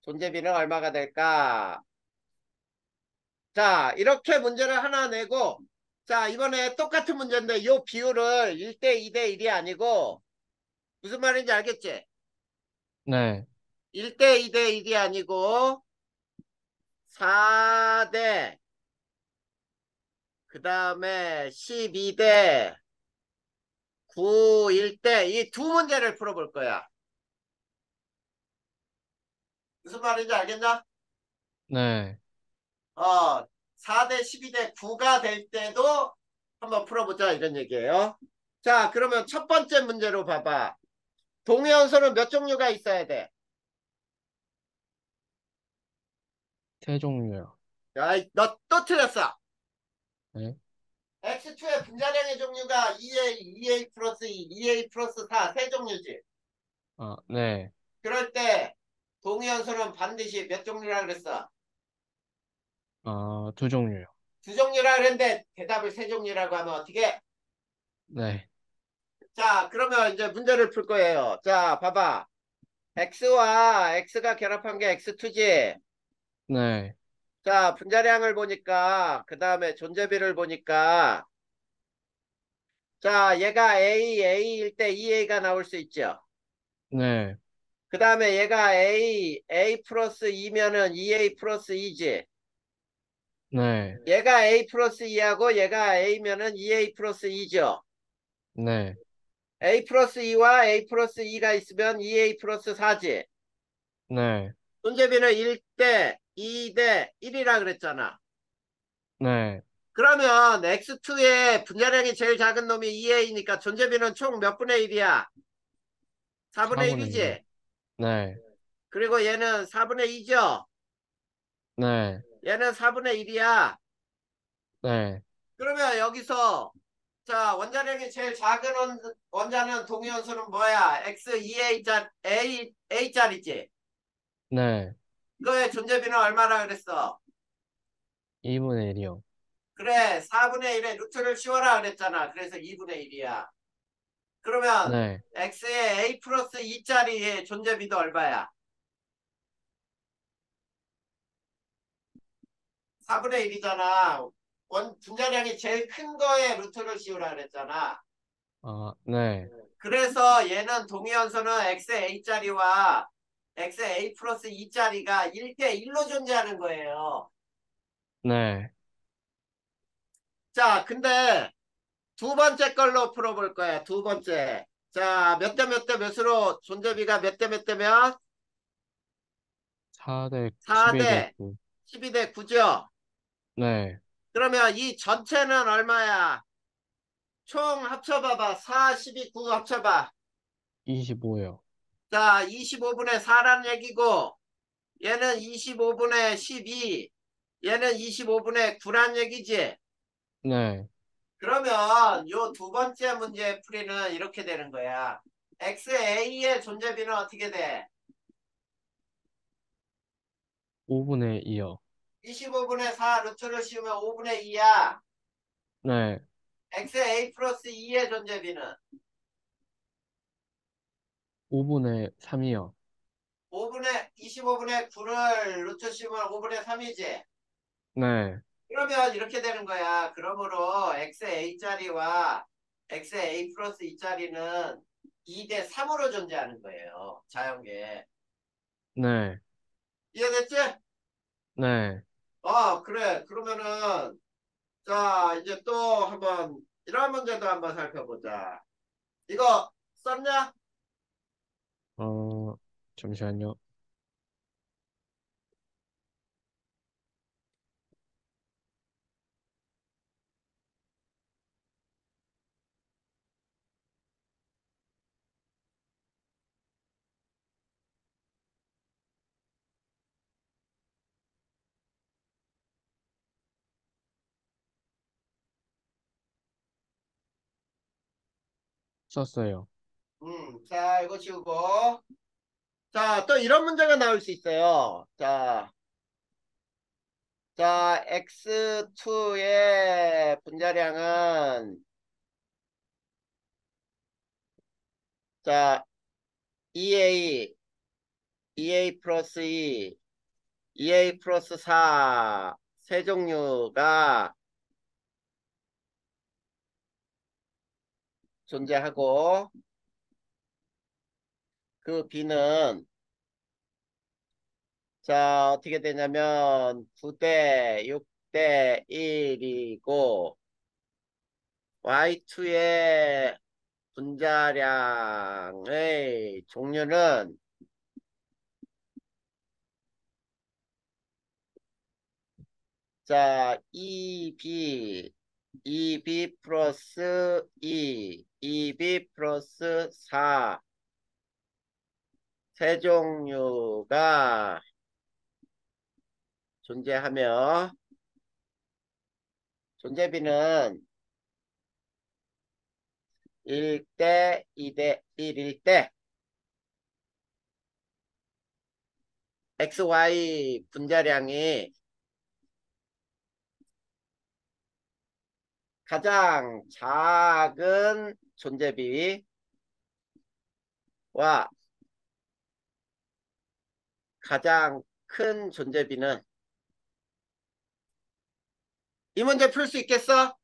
존재비는 얼마가 될까? 자, 이렇게 문제를 하나 내고, 자, 이번에 똑같은 문제인데 이 비율을 1대 2대 1이 아니고, 무슨 말인지 알겠지? 네. 1대 2대 1이 아니고 4대, 그 다음에 12대 9, 1대 이 두 문제를 풀어볼 거야. 무슨 말인지 알겠나? 네. 4대 12대 9가 될 때도 한번 풀어보자 이런 얘기예요. 자, 그러면 첫 번째 문제로 봐봐. 동위원소는 몇 종류가 있어야 돼? 세 종류요. 야, 너 또 틀렸어. 네. X2의 분자량의 종류가 2A, 2A 플러스 2, 2A 플러스 4, 세 종류지. 아, 네. 그럴 때 동위원소는 반드시 몇 종류라 그랬어? 두 종류요. 두 종류라 그랬는데 대답을 세 종류라고 하면 어떻게? 네. 자, 그러면 이제 문제를 풀 거예요. 자, 봐봐. X와 X가 결합한 게 X2지. 네. 자, 분자량을 보니까, 그 다음에 존재비를 보니까, 자, 얘가 A일 때 2A가 나올 수 있죠. 네. 그 다음에 얘가 A 플러스 2면은 2A 플러스 2지. 네. 얘가 A 플러스 2하고 얘가 A면은 2A 플러스 2죠. 네. A 플러스 2와 A 플러스 2가 있으면 2A 플러스 4지. 네. 존재비는 1대 2대 1이라 그랬잖아. 네. 그러면 X2의 분자량이 제일 작은 놈이 2A니까 존재비는 총 몇 분의 1이야? 4분의 4분의 1이요. 1이지. 네. 그리고 얘는 4분의 2죠. 네. 얘는 4분의 1이야. 네. 그러면 여기서 자 원자력이 제일 작은 원자는 동위원소는 뭐야? A짜리지. 네. 이거의 존재비는 얼마나 그랬어? 2분의 1이요. 그래 4분의 1의 루트를 씌워라 그랬잖아. 그래서 2분의 1이야. 그러면 네. X의 A 플러스 2짜리의 존재비도 얼마야? 4분의 1이잖아. 분자량이 제일 큰 거에 루트를 씌우라 그랬잖아. 네. 그래서 얘는 동위원소는 XA짜리와 XA 플러스 2짜리가 1대1로 존재하는 거예요. 네. 자, 근데 두 번째 걸로 풀어볼 거야. 두 번째. 자, 몇 대 몇 대 몇으로 존재비가 몇 대 몇 대면? 4대 12대 4대 9. 12대 9죠? 네. 그러면 이 전체는 얼마야? 총 합쳐봐봐. 4, 12, 9 합쳐봐. 25요. 자, 25분의 4란 얘기고, 얘는 25분의 12, 얘는 25분의 9란 얘기지. 네. 그러면 요 두 번째 문제 풀이는 이렇게 되는 거야. XA의 존재비는 어떻게 돼? 5분의 2요. 25분의 4 루트를 씌우면 5분의 2야. 네. XA 플러스 2의 존재비는 5분의 3이요. 25분의 9를 루트 씌우면 5분의 3이지. 네. 그러면 이렇게 되는 거야. 그러므로 XA짜리와 XA 플러스 2짜리는 2대 3으로 존재하는 거예요. 자연계. 네. 이해됐지? 네. 그래. 그러면은 자, 이제 또 한번 이런 문제도 한번 살펴보자. 이거 썼냐? 어, 잠시만요. 썼어요. 자, 이거 지우고. 자, 또 이런 문제가 나올 수 있어요. 자, X2의 분자량은 자, EA, EA 플러스 2, EA 플러스 4, 세 종류가 존재하고 그 B는 자, 어떻게 되냐면 9대 6대 1이고 Y2의 분자량의 종류는 자, 2B, 2B 플러스 2, 2B 플러스 4. 세 종류가 존재하며, 존재비는 1대 2대 1일 때, XY 분자량이 가장 작은 존재비와 가장 큰 존재비는 이 문제 풀 수 있겠어?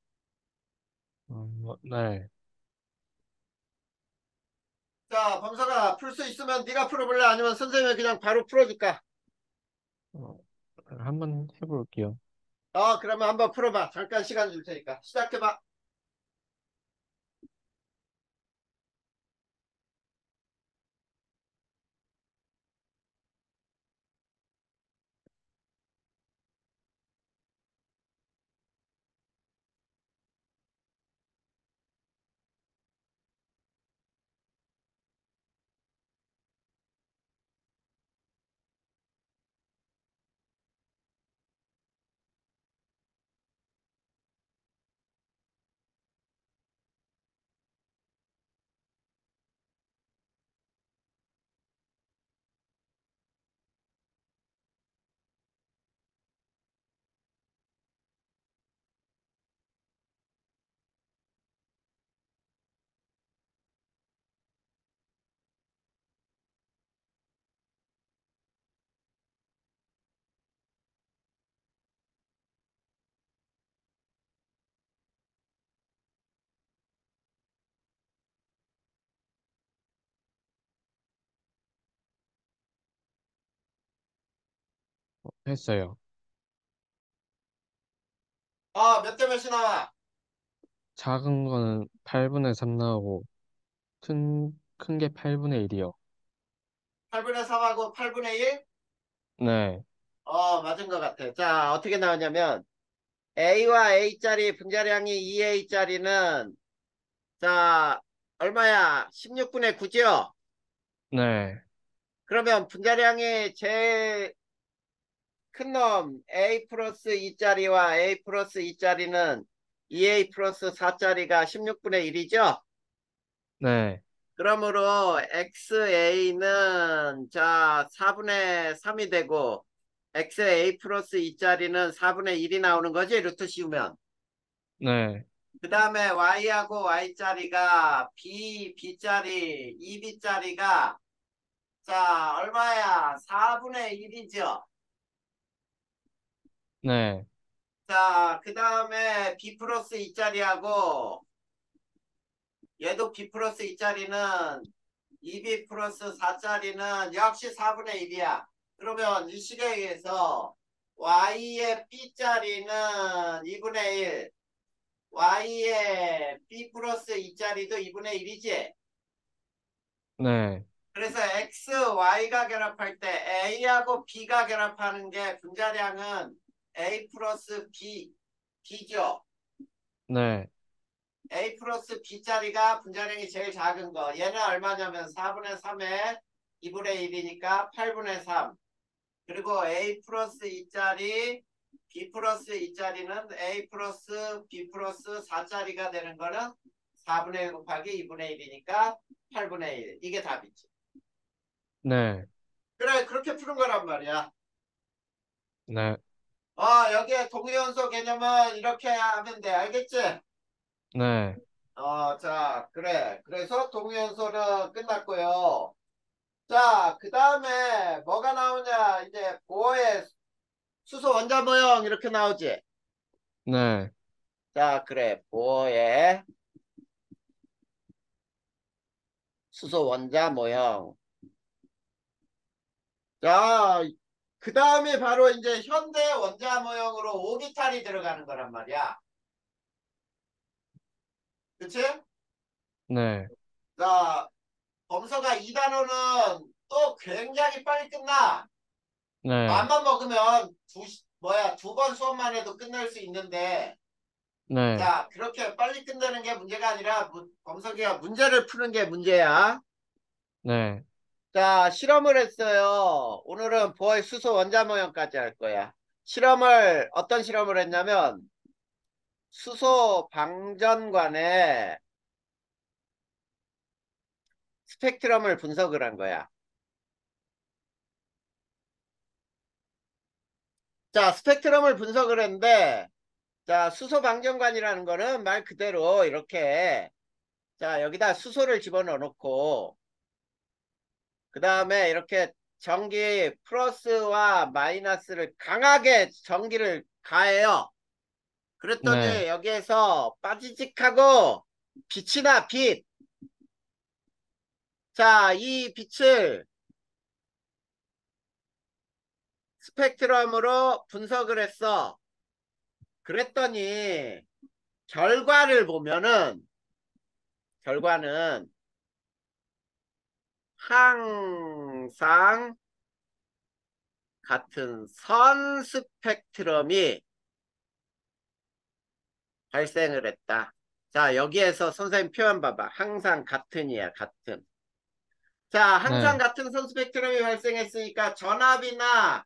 네. 자, 범서가 풀 수 있으면 네가 풀어볼래? 아니면 선생님이 그냥 바로 풀어줄까? 어, 한번 해볼게요. 그러면 한번 풀어봐. 잠깐 시간 줄 테니까. 시작해봐. 했어요. 몇 대 몇이 나와? 작은 거는 8분의 3 나오고, 큰 게 8분의 1이요. 8분의 3하고 8분의 1? 네. 맞은 것 같아. 자, 어떻게 나오냐면 A와 A짜리 분자량이 2A짜리는 자, 얼마야? 16분의 9죠? 네. 그러면 분자량이 제일 큰 놈 A 플러스 2짜리와 A 플러스 2짜리는 2A 플러스 4짜리가 16분의 1이죠? 네. 그러므로 XA는 자 4분의 3이 되고 XA 플러스 2짜리는 4분의 1이 나오는 거지 루트 씌우면. 네. 그 다음에 Y하고 Y짜리가 B짜리 2B짜리가 자 얼마야? 4분의 1이죠. 네. 자 그 다음에 B 플러스 2짜리하고 얘도 B 플러스 2짜리는 2B 플러스 4짜리는 역시 4분의 1이야. 그러면 이 식에 의해서 Y의 B짜리는 2분의 1, Y의 B 플러스 2짜리도 2분의 1이지. 네. 그래서 X, Y가 결합할 때 A하고 B가 결합하는 게 분자량은 A 플러스 B, B죠. 네. A 플러스 B짜리가 분자량이 제일 작은 거. 얘는 얼마냐면 4분의 3에 2분의 1이니까 8분의 3. 그리고 A 플러스 2짜리, B 플러스 2짜리는 A 플러스 B 플러스 4짜리가 되는 거는 4분의 1 곱하기 2분의 1이니까 8분의 1. 이게 답이지. 네. 그래, 그렇게 푸는 거란 말이야. 네. 여기에 동위원소 개념은 이렇게 하면 돼. 알겠지? 네. 자, 그래. 그래서 동위원소는 끝났고요. 자, 그 다음에 뭐가 나오냐? 이제 보어의 수소 원자 모형 이렇게 나오지? 네. 자, 그래. 보어의 수소 원자 모형. 자, 그 다음에 바로 이제 현대 원자 모형으로 오비탈이 들어가는 거란 말이야. 그치? 네. 자, 검서가 2단원은 또 굉장히 빨리 끝나. 네. 맘만 먹으면 뭐야, 두 번 수업만 해도 끝날 수 있는데, 네, 자, 그렇게 빨리 끝내는 게 문제가 아니라, 범석이가 문제를 푸는 게 문제야. 네, 자, 실험을 했어요. 오늘은 보의 수소 원자 모형까지 할 거야. 실험을, 어떤 실험을 했냐면, 수소 방전관에 스펙트럼을 분석을 한 거야. 자, 스펙트럼을 분석을 했는데, 자, 수소 방전관이라는 거는 말 그대로 이렇게, 자, 여기다 수소를 집어넣어 놓고, 그 다음에 이렇게 전기 플러스와 마이너스를 강하게 전기를 가해요. 네, 그랬더니 여기에서 빠지직하고 빛이 나, 빛. 자, 이 빛을 스펙트럼으로 분석을 했어. 그랬더니 결과를 보면은, 결과는 항상 같은 선 스펙트럼이 발생을 했다. 자, 여기에서 선생님 표현 봐봐. 항상 같은이야, 같은. 자, 항상 네, 같은 선 스펙트럼이 발생했으니까 전압이나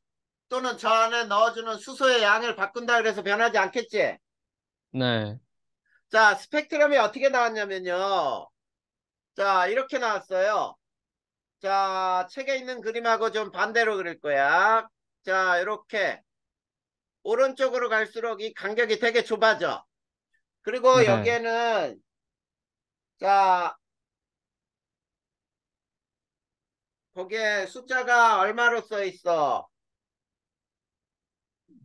또는 저 안에 넣어주는 수소의 양을 바꾼다 그래서 변하지 않겠지? 네, 자, 스펙트럼이 어떻게 나왔냐면요. 자, 이렇게 나왔어요. 자, 책에 있는 그림하고 좀 반대로 그릴 거야. 자, 이렇게 오른쪽으로 갈수록 이 간격이 되게 좁아져. 그리고 네. 여기에는 자, 거기에 숫자가 얼마로 써 있어?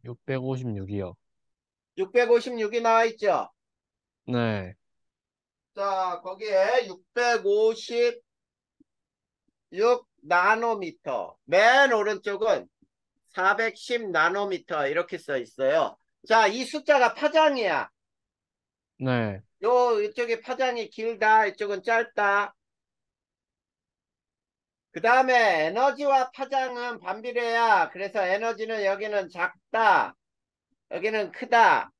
656이요. 656이 나와 있죠? 네, 자, 거기에 656 나노미터. 맨 오른쪽은 410 나노미터 이렇게 써 있어요. 자, 이 숫자가 파장이야. 네, 이쪽이 파장이 길다, 이쪽은 짧다. 그 다음에 에너지와 파장은 반비례야. 그래서 에너지는 여기는 작다, 여기는 크다.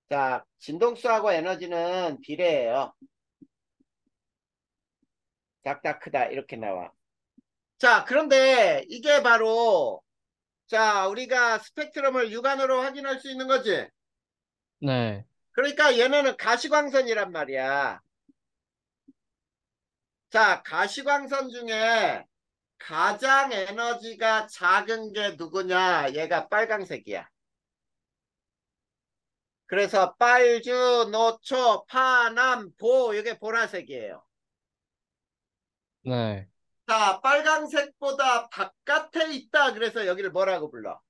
자, 진동수하고 에너지는 비례해요. 작다, 크다 이렇게 나와. 자, 그런데 이게 바로 자, 우리가 스펙트럼을 육안으로 확인할 수 있는 거지. 네, 그러니까 얘네는 가시광선이란 말이야. 자, 가시광선 중에 가장 에너지가 작은 게 누구냐? 얘가 빨강색이야. 그래서 빨주, 노초, 파남, 보 이게 보라색이에요. 네. 자, 빨강색보다 바깥에 있다. 그래서 여기를 뭐라고 불러?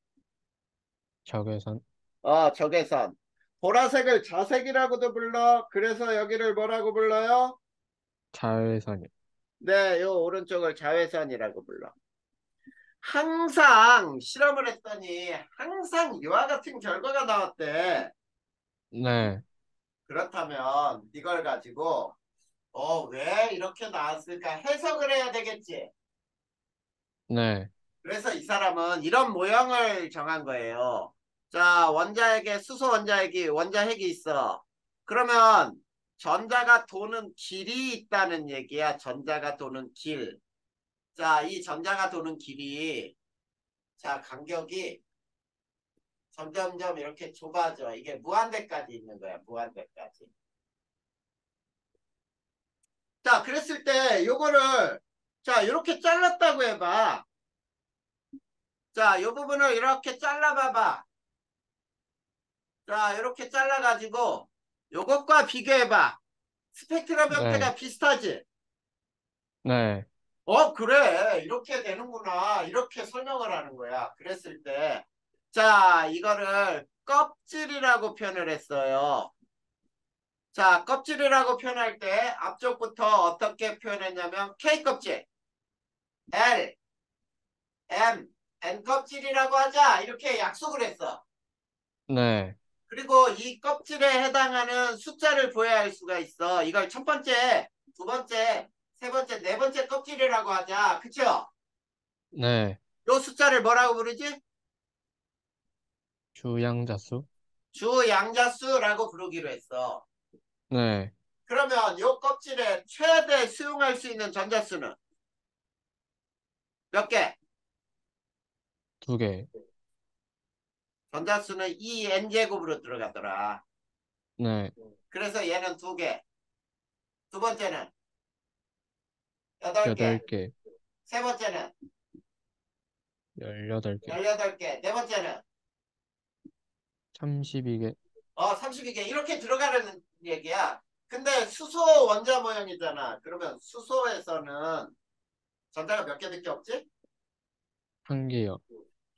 적외선, 적외선. 보라색을 자색이라고도 불러. 그래서 여기를 뭐라고 불러요? 자외선이요. 네, 요 오른쪽을 자외선이라고 불러. 항상 실험을 했더니 항상 이와 같은 결과가 나왔대. 네, 그렇다면 이걸 가지고 왜 이렇게 나왔을까 해석을 해야 되겠지. 네, 그래서 이 사람은 이런 모형을 정한 거예요. 자, 원자핵에 수소 원자핵이 원자핵이 있어. 그러면 전자가 도는 길이 있다는 얘기야. 전자가 도는 길. 자, 이 전자가 도는 길이 자, 간격이 점점점 이렇게 좁아져. 이게 무한대까지 있는 거야. 무한대까지. 자, 그랬을 때 요거를 자, 이렇게 잘랐다고 해봐. 자, 요 부분을 이렇게 잘라봐봐. 자, 이렇게 잘라가지고 요것과 비교해봐. 스펙트럼 네, 형태가 비슷하지? 네, 그래. 이렇게 되는구나. 이렇게 설명을 하는 거야. 그랬을 때. 자, 이거를 껍질이라고 표현을 했어요. 자, 껍질이라고 표현할 때 앞쪽부터 어떻게 표현했냐면 K 껍질, L, M, N 껍질이라고 하자. 이렇게 약속을 했어. 네, 그리고 이 껍질에 해당하는 숫자를 보여야 할 수가 있어. 이걸 첫 번째, 두 번째, 세 번째, 네 번째 껍질이라고 하자. 그쵸? 네. 요 숫자를 뭐라고 부르지? 주양자수? 주양자수라고 부르기로 했어. 네. 그러면 요 껍질에 최대 수용할 수 있는 전자수는 몇 개? 2개. 전자수는 2n제곱으로 들어가더라. 네. 그래서 얘는 2개. 두 번째는 8개. 8개. 세 번째는 18개. 18개. 네 번째는 32개. 32개. 이렇게 들어가는 얘기야. 근데 수소 원자 모형이잖아. 그러면 수소에서는 전자가 몇 개밖에 없지? 1개요.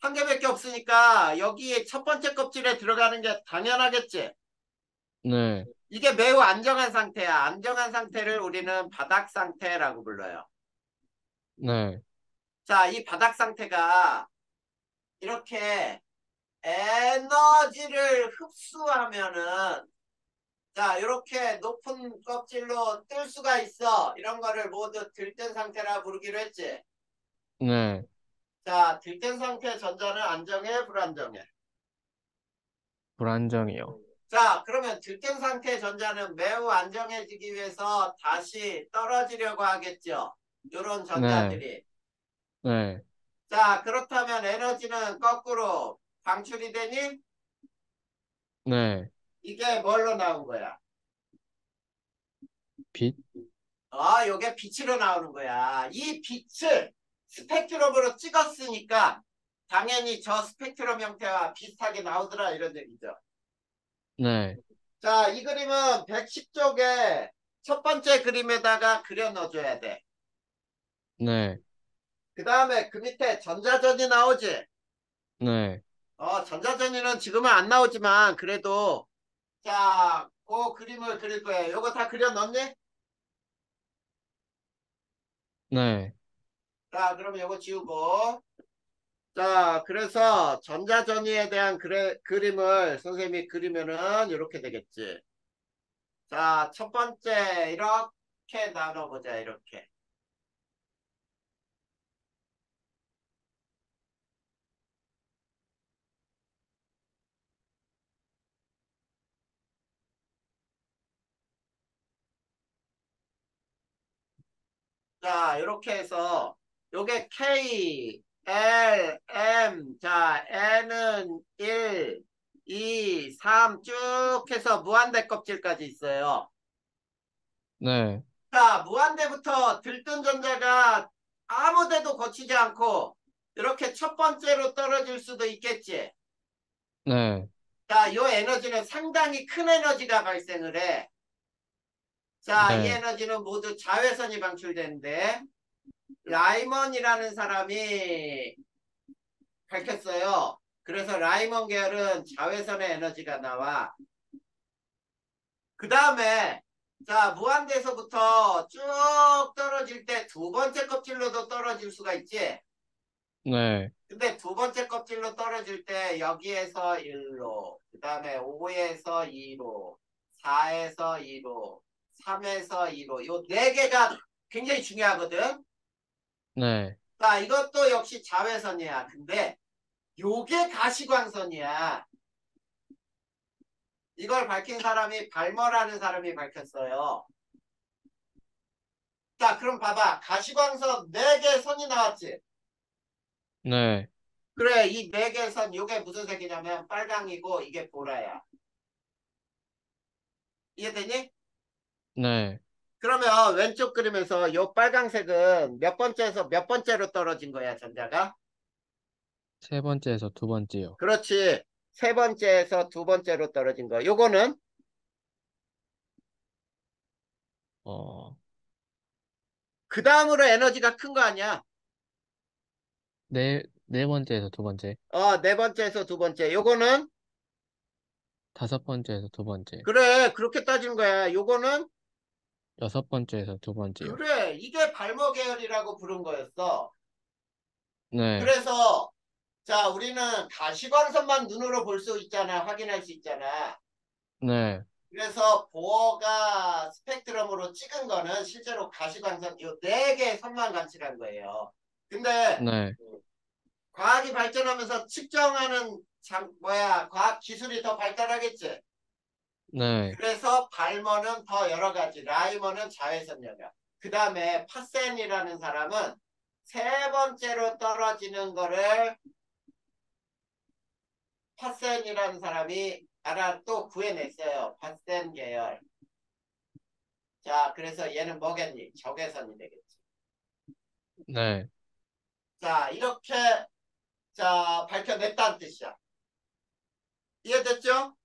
한 개밖에 없으니까 여기 첫 번째 껍질에 들어가는 게 당연하겠지. 네. 이게 매우 안정한 상태야. 안정한 상태를 우리는 바닥 상태라고 불러요. 네. 자, 이 바닥 상태가 이렇게 에너지를 흡수하면은 자, 이렇게 높은 껍질로 뜰 수가 있어. 이런 거를 모두 들뜬 상태라 부르기로 했지. 네. 자, 들뜬 상태 전자는 안정해, 불안정해? 불안정이요. 자, 그러면 들뜬 상태 전자는 매우 안정해지기 위해서 다시 떨어지려고 하겠죠. 이런 네. 전자들이. 네. 자, 그렇다면 에너지는 거꾸로 방출이 되니 네. 이게 뭘로 나온 거야? 빛? 요게 빛으로 나오는 거야. 이 빛을 스펙트럼으로 찍었으니까 당연히 저 스펙트럼 형태와 비슷하게 나오더라 이런 얘기죠. 네. 자, 이 그림은 110쪽에 첫 번째 그림에다가 그려 넣어줘야 돼. 네. 그 다음에 그 밑에 전자전이 나오지. 네. 전자전이는 지금은 안 나오지만 그래도 자, 그 그림을 그릴 거예요. 요거 다 그려 넣었니? 네. 자, 그럼 요거 지우고. 자, 그래서 전자전이에 대한 그림을 선생님이 그리면은 이렇게 되겠지. 자, 첫 번째 이렇게 나눠보자. 이렇게. 자, 이렇게 해서 요게 K, L, M. 자, N은 1, 2, 3 쭉 해서 무한대 껍질까지 있어요. 네. 자, 무한대부터 들뜬 전자가 아무 데도 거치지 않고 이렇게 첫 번째로 떨어질 수도 있겠지. 네. 자, 요 에너지는 상당히 큰 에너지가 발생을 해. 자, 이 네. 에너지는 모두 자외선이 방출되는데 라이먼이라는 사람이 밝혔어요. 그래서 라이먼 계열은 자외선의 에너지가 나와. 그 다음에 자, 무한대에서부터 쭉 떨어질 때 두 번째 껍질로도 떨어질 수가 있지. 네. 근데 두 번째 껍질로 떨어질 때 여기에서 1로, 그 다음에 5에서 2로, 4에서 2로, 3에서 2로, 요 네 개가 굉장히 중요하거든. 네. 자, 이것도 역시 자외선이야. 근데 요게 가시광선이야. 이걸 밝힌 사람이 발머라는 사람이 밝혔어요. 자, 그럼 봐봐. 가시광선 네 개 선이 나왔지. 네. 그래, 이 네 개 선, 요게 무슨 색이냐면 빨강이고 이게 보라야. 이해되니? 네. 그러면 왼쪽 그림에서 요 빨강색은 몇 번째에서 몇 번째로 떨어진 거야, 전자가? 세 번째에서 두 번째요. 그렇지. 세 번째에서 두 번째로 떨어진 거. 요거는 어, 그 다음으로 에너지가 큰 거 아니야? 네 번째에서 두 번째. 네 번째에서 두 번째. 요거는? 5번째에서 두 번째. 그래, 그렇게 따지는 거야. 요거는? 6번째에서 두 번째요. 그래, 이게 발모 계열이라고 부른 거였어. 네. 그래서, 자, 우리는 가시광선만 눈으로 볼 수 있잖아. 확인할 수 있잖아. 네. 그래서 보어가 스펙트럼으로 찍은 거는 실제로 가시광선 요 네 개의 선만 관측한 거예요. 근데 네. 과학이 발전하면서 측정하는 과학 기술이 더 발달하겠지. 네. 그래서 발머는 더 여러 가지, 라이머는 자외선 영역. 그 다음에 파센이라는 사람은 세 번째로 떨어지는 거를 파센이라는 사람이 알아 또 구해냈어요. 파센 계열. 자, 그래서 얘는 뭐겠니? 적외선이 되겠지. 네. 자, 이렇게 자 밝혀냈다는 뜻이야. 이해됐죠?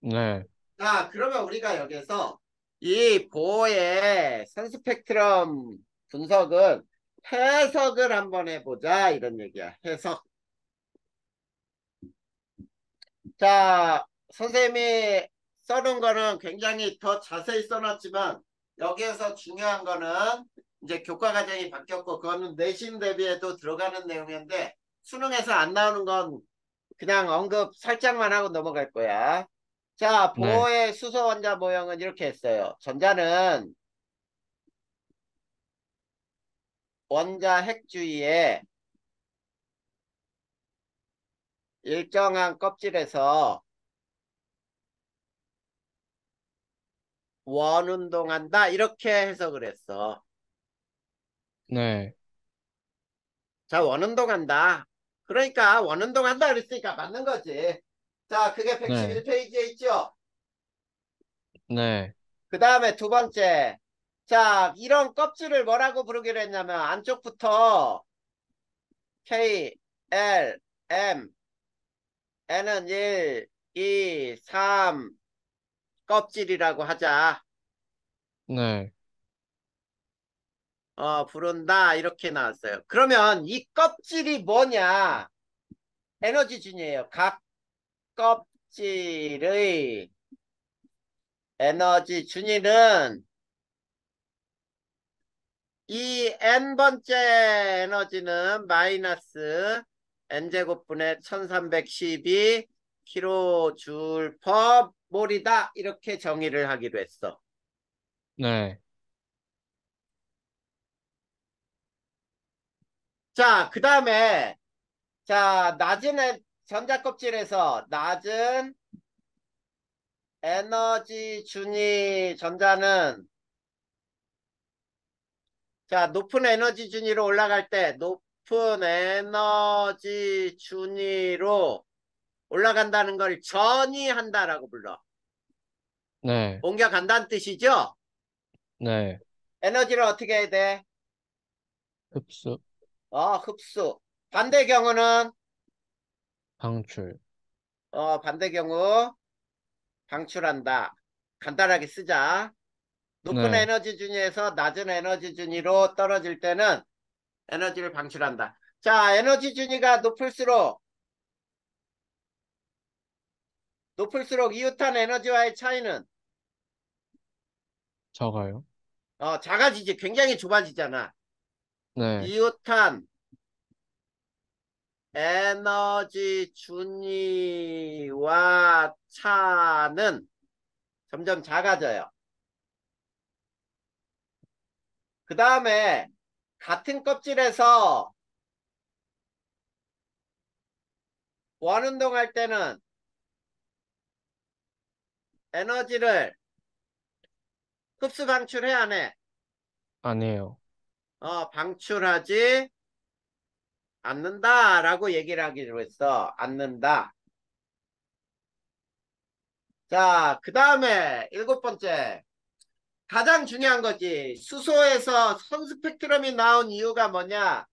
네. 자, 그러면 우리가 여기서 이 보호의 선스펙트럼 분석은 해석을 한번 해보자 이런 얘기야. 해석. 자, 선생님이 써놓은 거는 굉장히 더 자세히 써놨지만 여기에서 중요한 거는 이제 교과 과정이 바뀌었고 그거는 내신 대비에도 들어가는 내용인데 수능에서 안 나오는 건 그냥 언급 살짝만 하고 넘어갈 거야. 자, 네. 보호의 수소 원자 모형은 이렇게 했어요. 전자는 원자 핵 주위에 일정한 껍질에서 원운동한다 이렇게 해석을 했어. 네. 자, 원운동한다. 그러니까 원운동한다 그랬으니까 맞는 거지. 자, 그게 네. 111페이지에 있죠. 네. 그 다음에 두 번째. 자, 이런 껍질을 뭐라고 부르기로 했냐면 안쪽부터 K, L, M, N은 1, 2, 3 껍질이라고 하자. 네. 부른다. 이렇게 나왔어요. 그러면 이 껍질이 뭐냐? 에너지 준이에요. 각 껍질의 에너지 준위는 이 n번째 에너지는 마이너스 n제곱분의 1312 킬로줄 퍼 몰이다. 이렇게 정의를 하기로 했어. 네. 자, 그 다음에 자, 전자 껍질에서 낮은 에너지 준위 전자는 자, 높은 에너지 준위로 올라갈 때 높은 에너지 준위로 올라간다는 걸 전이한다라고 불러. 네. 옮겨간다는 뜻이죠? 네. 에너지를 어떻게 해야 돼? 흡수, 흡수. 반대 경우는 방출. 반대 경우 방출한다. 간단하게 쓰자. 높은 네. 에너지 준위에서 낮은 에너지 준위로 떨어질 때는 에너지를 방출한다. 자, 에너지 준위가 높을수록 이웃한 에너지와의 차이는 적어요. 작아지지. 굉장히 좁아지잖아. 네. 이웃한 에너지 준위와 차는 점점 작아져요. 그 다음에 같은 껍질에서 원운동할 때는 에너지를 흡수 방출해 안 해? 아니에요. 방출하지 않는다라고 얘기를 하기로 했어. 않는다. 자, 그 다음에 일곱 번째. 가장 중요한 거지. 수소에서 선 스펙트럼이 나온 이유가 뭐냐?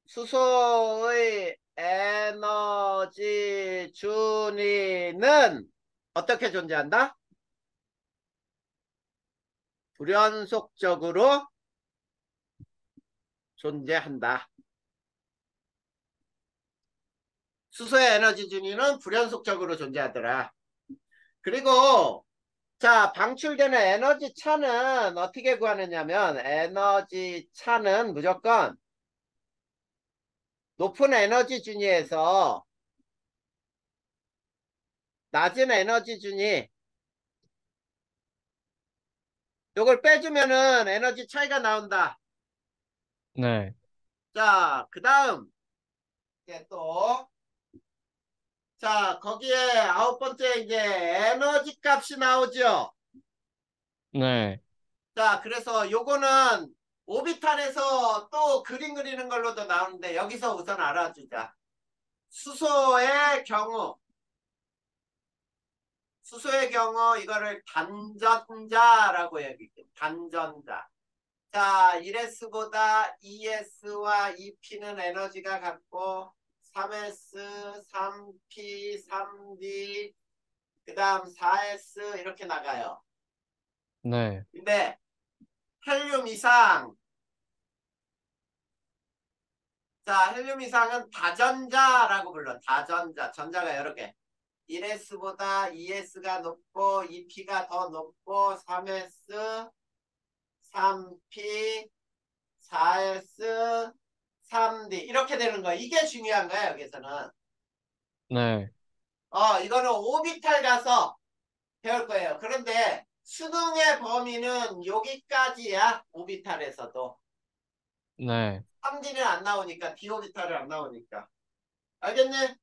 수소의 에너지 준위는 어떻게 존재한다? 불연속적으로 존재한다. 수소의 에너지 준위는 불연속적으로 존재하더라. 그리고 자, 방출되는 에너지 차는 어떻게 구하느냐면 에너지 차는 무조건 높은 에너지 준위에서 낮은 에너지 준위 요걸 빼주면은 에너지 차이가 나온다. 네. 자, 그 다음 이제 또 자, 거기에 아홉 번째 이제 에너지 값이 나오죠. 네, 자, 그래서 요거는 오비탈에서 또 그림 그리는 걸로도 나오는데 여기서 우선 알아두자. 수소의 경우, 수소의 경우 이거를 단전자라고 얘기해. 단전자. 자, 1S보다 2S와 2P는 에너지가 같고 3S, 3P, 3D, 그 다음 4S 이렇게 나가요. 네, 근데 헬륨 이상, 자, 헬륨 이상은 다전자라고 불러. 다전자. 전자가 여러 개. 1S보다 2S가 높고 2P가 더 높고 3S, 3P, 4S, 3D 이렇게 되는 거야. 이게 중요한 거야, 여기서는. 네, 이거는 오비탈 가서 배울 거예요. 그런데 수능의 범위는 여기까지야. 오비탈에서도. 네. 3D는 안 나오니까, d 오비탈은 안 나오니까. 알겠니?